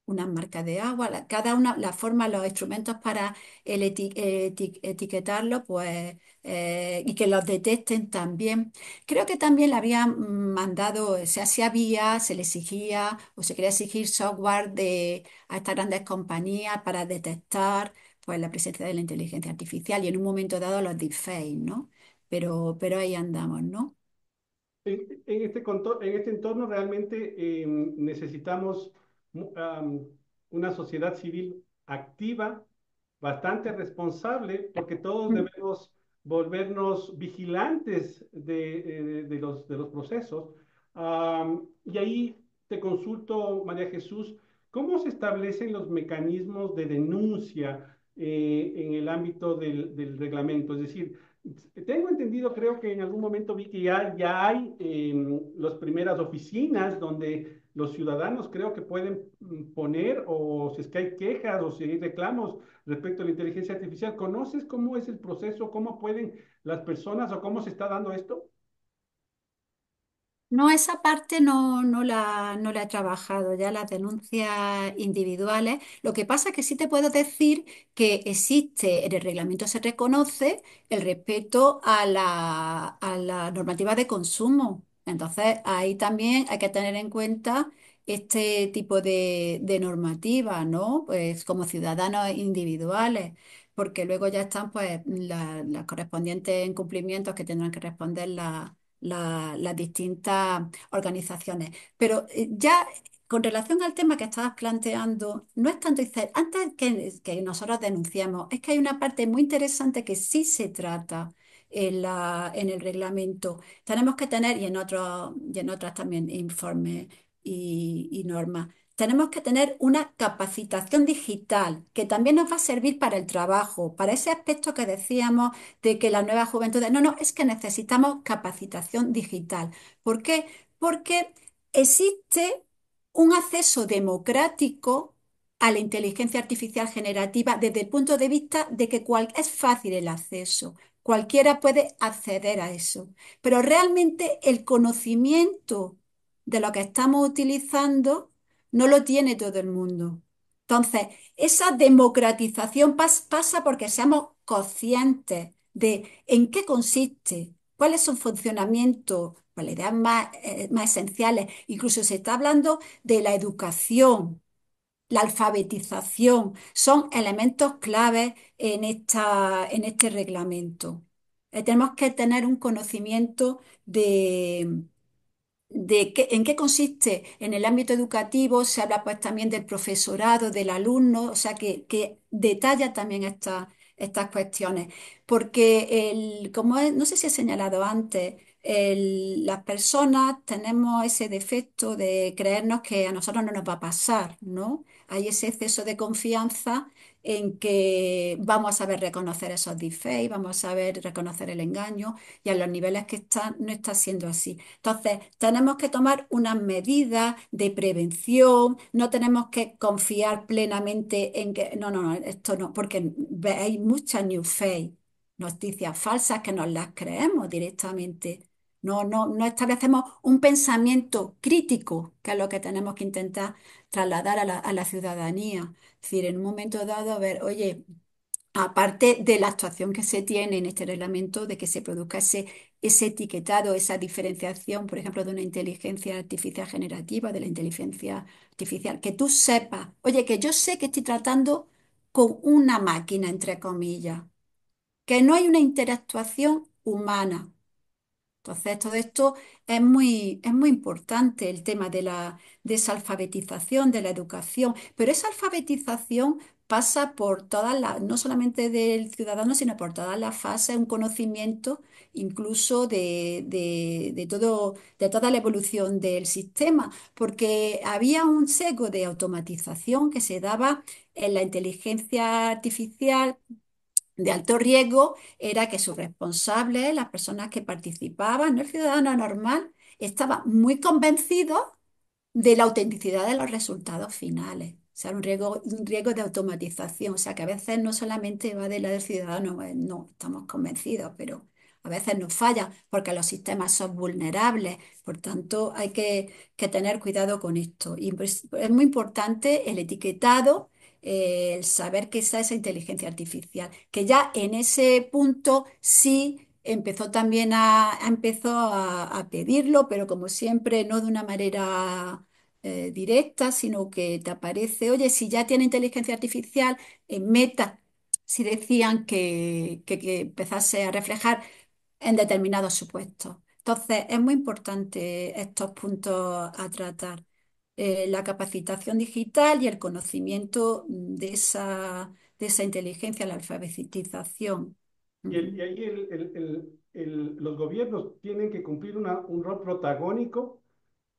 unas marcas de agua, cada una, la forma, los instrumentos para etiquetarlo, pues, y que los detecten también. Creo que también le habían mandado, o sea, si había, se le exigía o se quería exigir software a estas grandes compañías para detectar, pues, la presencia de la inteligencia artificial y en un momento dado los deepfakes, ¿no? Pero ahí andamos, ¿no? En este entorno realmente necesitamos una sociedad civil activa, bastante responsable, porque todos Mm. debemos volvernos vigilantes de los procesos. Y ahí te consulto, María Jesús, ¿cómo se establecen los mecanismos de denuncia en el ámbito del reglamento? Es decir, tengo entendido, creo que en algún momento vi que ya hay las primeras oficinas donde los ciudadanos creo que pueden poner, o si es que hay quejas o si hay reclamos respecto a la inteligencia artificial. ¿Conoces cómo es el proceso? ¿Cómo pueden las personas o cómo se está dando esto? No, esa parte no la he trabajado, ya las denuncias individuales. Lo que pasa es que sí te puedo decir que existe, en el reglamento se reconoce el respeto a la normativa de consumo. Entonces, ahí también hay que tener en cuenta este tipo de normativa, ¿no? Pues como ciudadanos individuales, porque luego ya están pues las correspondientes incumplimientos que tendrán que responder las distintas organizaciones. Pero ya con relación al tema que estabas planteando, no es tanto dicer, antes que nosotros denunciamos, es que hay una parte muy interesante que sí se trata en el reglamento. Tenemos que tener, y en otras también informes y normas. Tenemos que tener una capacitación digital que también nos va a servir para el trabajo, para ese aspecto que decíamos de que la nueva juventud, no, no, es que necesitamos capacitación digital. ¿Por qué? Porque existe un acceso democrático a la inteligencia artificial generativa desde el punto de vista de que es fácil el acceso, cualquiera puede acceder a eso, pero realmente el conocimiento de lo que estamos utilizando no lo tiene todo el mundo. Entonces, esa democratización pasa porque seamos conscientes de en qué consiste, cuál es su funcionamiento, cuáles ideas más esenciales. Incluso se está hablando de la educación, la alfabetización, son elementos claves en este reglamento. Tenemos que tener un conocimiento en qué consiste en el ámbito educativo, se habla pues también del profesorado, del alumno, o sea que detalla también estas cuestiones, porque no sé si he señalado antes, las personas tenemos ese defecto de creernos que a nosotros no nos va a pasar, ¿no? Hay ese exceso de confianza en que vamos a saber reconocer esos deepfakes, vamos a saber reconocer el engaño y a los niveles que están no está siendo así. Entonces, tenemos que tomar unas medidas de prevención, no tenemos que confiar plenamente en que, no, no, no, esto no, porque hay muchas new fake, noticias falsas que nos las creemos directamente. No establecemos un pensamiento crítico, que es lo que tenemos que intentar trasladar a la ciudadanía. Es decir, en un momento dado, a ver, oye, aparte de la actuación que se tiene en este reglamento, de que se produzca ese etiquetado, esa diferenciación, por ejemplo, de una inteligencia artificial generativa, de la inteligencia artificial, que tú sepas, oye, que yo sé que estoy tratando con una máquina, entre comillas, que no hay una interactuación humana. Entonces, todo esto es muy importante, el tema de esa alfabetización, de la educación, pero esa alfabetización pasa por todas las, no solamente del ciudadano, sino por todas las fases, un conocimiento incluso de todo, de toda la evolución del sistema, porque había un sesgo de automatización que se daba en la inteligencia artificial de alto riesgo, era que sus responsables, las personas que participaban, no el ciudadano normal, estaban muy convencidos de la autenticidad de los resultados finales. O sea, un riesgo de automatización. O sea, que a veces no solamente va de la del ciudadano, no, estamos convencidos, pero a veces nos falla porque los sistemas son vulnerables. Por tanto, hay que tener cuidado con esto. Y pues, es muy importante el etiquetado, el saber qué es esa inteligencia artificial, que ya en ese punto sí empezó también empezó a pedirlo, pero como siempre, no de una manera directa, sino que te aparece, oye, si ya tiene inteligencia artificial, en Meta, si decían que empezase a reflejar en determinados supuestos. Entonces, es muy importante estos puntos a tratar. La capacitación digital y el conocimiento de esa inteligencia, la alfabetización. Y Ujú. ahí los gobiernos tienen que cumplir un rol protagónico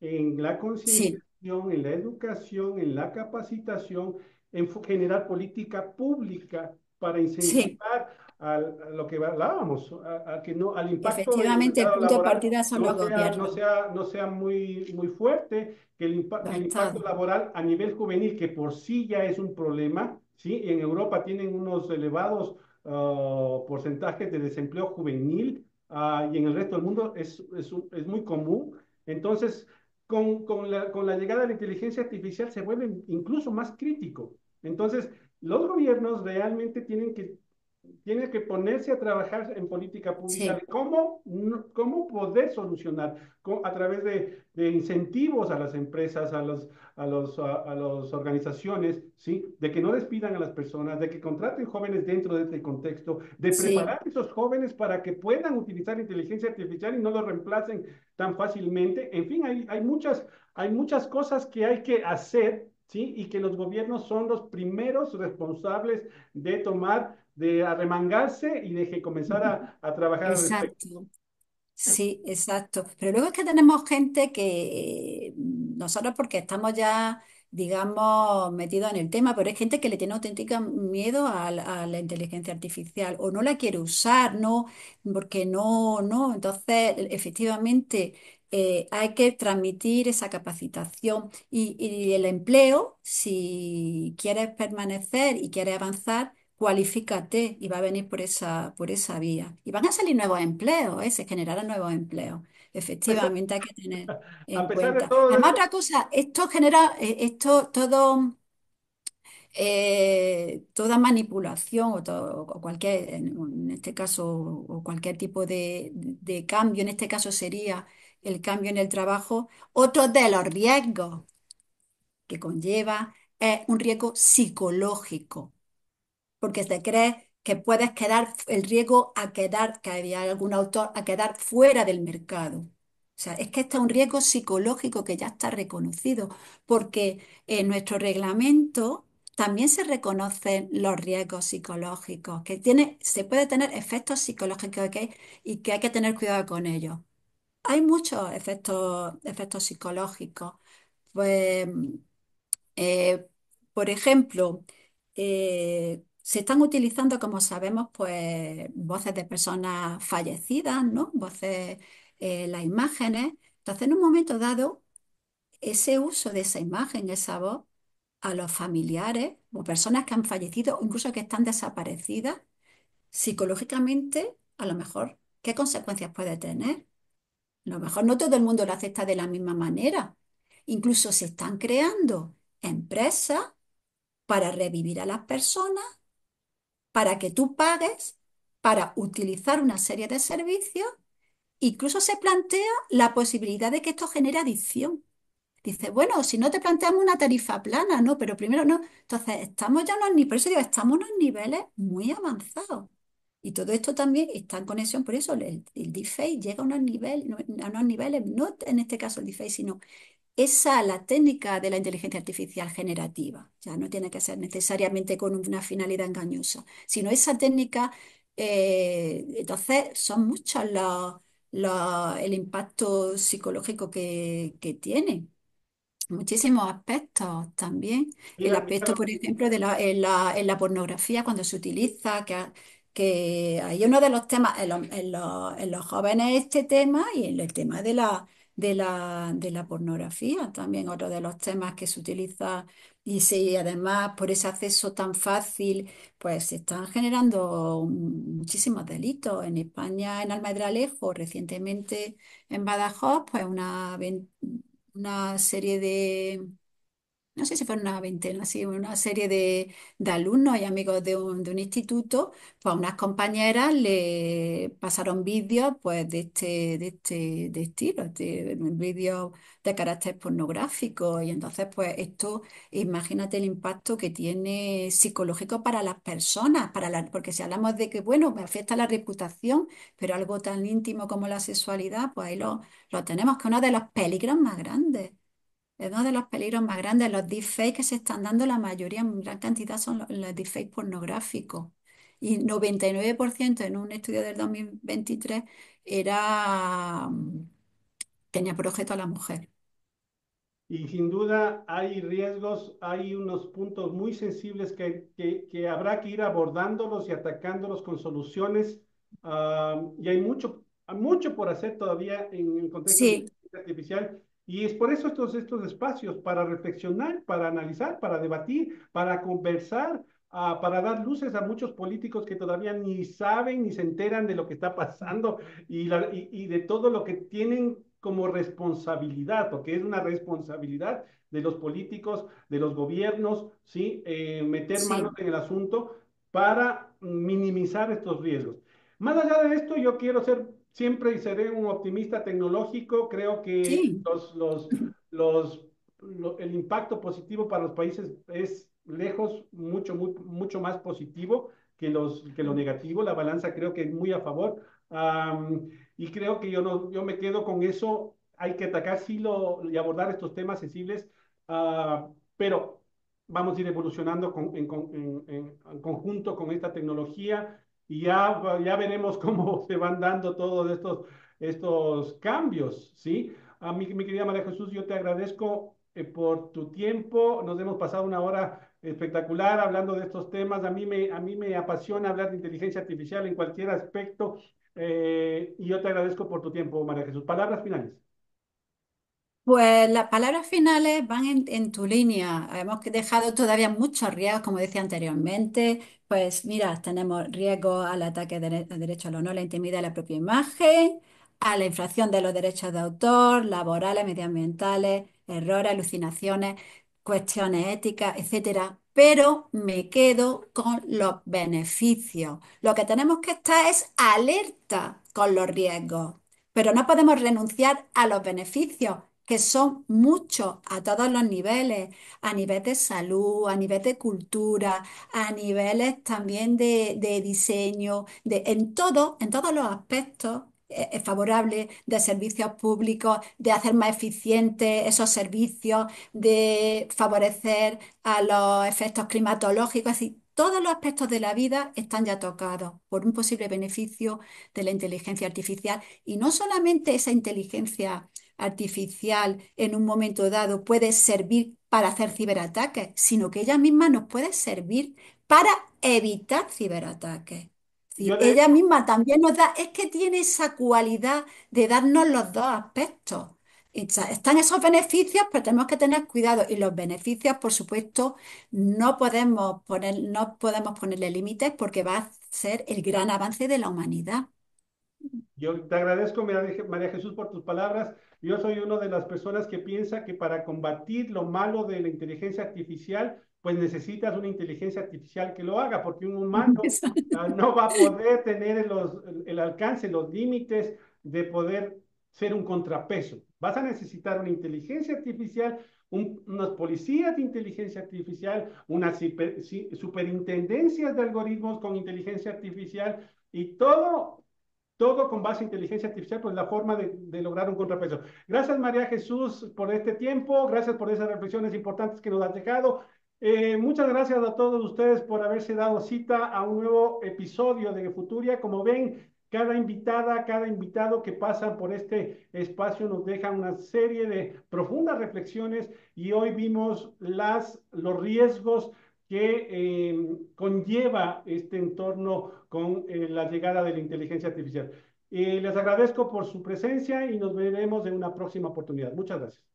en la Sí, concientización, en la educación, en la capacitación, en generar política pública para sí, incentivar a lo que hablábamos, a que no, al impacto en el efectivamente el mercado punto de laboral partida son los gobiernos, no sea muy fuerte, que los el impacto estados. laboral a nivel juvenil, que por sí ya es un problema, ¿sí? En Europa tienen unos elevados porcentajes de desempleo juvenil, y en el resto del mundo es muy común. Entonces, con la llegada de la inteligencia artificial se vuelve incluso más crítico. Entonces, los gobiernos realmente tienen que ponerse a trabajar en política pública de Sí, cómo poder solucionar a través de incentivos a las empresas, a las organizaciones, ¿sí? De que no despidan a las personas, de que contraten jóvenes dentro de este contexto, de sí, preparar a esos jóvenes para que puedan utilizar inteligencia artificial y no lo reemplacen tan fácilmente. En fin, hay muchas cosas que hay que hacer, ¿sí? Y que los gobiernos son los primeros responsables de tomar, de arremangarse y de que comenzar a trabajar al respecto. exacto. Sí, exacto. Pero luego es que tenemos gente que nosotros porque estamos ya, digamos, metidos en el tema, pero hay gente que le tiene auténtica miedo a la inteligencia artificial o no la quiere usar, no, porque no. Entonces, efectivamente, hay que transmitir esa capacitación y el empleo, si quieres permanecer y quieres avanzar. Cualifícate y va a venir por esa vía. Y van a salir nuevos empleos, ¿eh? Se generarán nuevos empleos. Efectivamente, hay que tener A en pesar de cuenta. todo Además, esto, otra cosa, esto genera, esto todo, toda manipulación o cualquier, en este caso, o cualquier tipo de cambio, en este caso sería el cambio en el trabajo, otro de los riesgos que conlleva es un riesgo psicológico porque te crees que puedes quedar, el riesgo a quedar, que había algún autor, a quedar fuera del mercado. O sea, es que este es un riesgo psicológico que ya está reconocido, porque en nuestro reglamento también se reconocen los riesgos psicológicos, que tiene, se puede tener efectos psicológicos y que hay que tener cuidado con ellos. Hay muchos efectos psicológicos. Pues eh, por ejemplo, se están utilizando, como sabemos, pues voces de personas fallecidas, ¿no? Voces, las imágenes. Entonces, en un momento dado, ese uso de esa imagen, esa voz, a los familiares o personas que han fallecido o incluso que están desaparecidas, psicológicamente, a lo mejor, ¿qué consecuencias puede tener? A lo mejor no todo el mundo lo acepta de la misma manera. Incluso se están creando empresas para revivir a las personas, para que tú pagues, para utilizar una serie de servicios. Incluso se plantea la posibilidad de que esto genere adicción. Dice, bueno, si no te planteamos una tarifa plana, no, pero primero no. Entonces, estamos ya en unos niveles, por eso digo, estamos en unos niveles muy avanzados. Y todo esto también está en conexión, por eso el deepfake llega a unos niveles, no en este caso el deepfake, sino esa, la técnica de la inteligencia artificial generativa, ya no tiene que ser necesariamente con una finalidad engañosa, sino esa técnica, entonces son muchos el impacto psicológico que tiene. Muchísimos aspectos también. El Mira, mira aspecto, por ejemplo, en la pornografía, cuando se utiliza, que hay uno de los temas en los jóvenes este tema y en el tema de la pornografía, también otro de los temas que se utiliza y sí, además por ese acceso tan fácil, pues se están generando muchísimos delitos. En España, en Almendralejo, recientemente en Badajoz, pues una serie no sé si fueron una veintena, sí, una serie de alumnos y amigos de un instituto, pues a unas compañeras le pasaron vídeos pues de estilo, vídeos de carácter pornográfico. Y entonces, pues esto, imagínate el impacto que tiene psicológico para las personas, porque si hablamos de que, bueno, me afecta la reputación, pero algo tan íntimo como la sexualidad, pues ahí lo tenemos, que es uno de los peligros más grandes. Es uno de los peligros más grandes. Los deepfakes que se están dando, la mayoría, en gran cantidad, son los deepfakes pornográficos. Y 99% en un estudio del 2023 era, tenía por objeto a la mujer. y sin duda hay riesgos, hay unos puntos muy sensibles que habrá que ir abordándolos y atacándolos con soluciones. Y hay mucho por hacer todavía en el contexto de Sí, inteligencia artificial. Y es por eso estos espacios para reflexionar, para analizar, para debatir, para conversar, para dar luces a muchos políticos que todavía ni saben ni se enteran de lo que está pasando y de todo lo que tienen como responsabilidad, porque es una responsabilidad de los políticos, de los gobiernos, ¿sí? Meter manos sí, en el asunto para minimizar estos riesgos. Más allá de esto, yo quiero ser siempre y seré un optimista tecnológico. Creo que sí, el impacto positivo para los países es lejos, mucho más positivo que lo negativo. La balanza creo que es muy a favor. Y creo que yo, no, yo me quedo con eso. Hay que atacar sí y abordar estos temas sensibles, pero vamos a ir evolucionando en conjunto con esta tecnología y ya veremos cómo se van dando todos estos cambios, ¿sí? A mí, mi querida María Jesús, yo te agradezco por tu tiempo. Nos hemos pasado una hora espectacular hablando de estos temas. A mí me apasiona hablar de inteligencia artificial en cualquier aspecto y yo te agradezco por tu tiempo, María Jesús. Palabras finales. pues las palabras finales van en tu línea. Hemos dejado todavía muchos riesgos, como decía anteriormente. Pues mira, tenemos riesgos al ataque a derecho al honor, la intimidad de la propia imagen, a la infracción de los derechos de autor, laborales, medioambientales, errores, alucinaciones, cuestiones éticas, etcétera. Pero me quedo con los beneficios. Lo que tenemos que estar es alerta con los riesgos, pero no podemos renunciar a los beneficios, que son muchos a todos los niveles, a nivel de salud, a nivel de cultura, a niveles también de diseño, en todos los aspectos. Es favorable de servicios públicos, de hacer más eficientes esos servicios, de favorecer a los efectos climatológicos, es decir, todos los aspectos de la vida están ya tocados por un posible beneficio de la inteligencia artificial. Y no solamente esa inteligencia artificial en un momento dado puede servir para hacer ciberataques, sino que ella misma nos puede servir para evitar ciberataques. Es Yo decir, de, ella misma también nos da, es que tiene esa cualidad de darnos los dos aspectos. Están esos beneficios, pero tenemos que tener cuidado. Y los beneficios, por supuesto, no podemos ponerle límites porque va a ser el gran avance de la humanidad. Yo te agradezco, María Jesús, por tus palabras. Yo soy una de las personas que piensa que para combatir lo malo de la inteligencia artificial, pues necesitas una inteligencia artificial que lo haga, porque un humano no va a poder tener el alcance, los límites de poder ser un contrapeso. Vas a necesitar una inteligencia artificial, unas policías de inteligencia artificial, unas superintendencias de algoritmos con inteligencia artificial Y todo con base en inteligencia artificial, pues la forma de lograr un contrapeso. Gracias, María Jesús, por este tiempo, gracias por esas reflexiones importantes que nos has dejado. Muchas gracias a todos ustedes por haberse dado cita a un nuevo episodio de Futuria. Como ven, cada invitada, cada invitado que pasa por este espacio nos deja una serie de profundas reflexiones y hoy vimos los riesgos que conlleva este entorno con la llegada de la inteligencia artificial. Les agradezco por su presencia y nos veremos en una próxima oportunidad. Muchas gracias.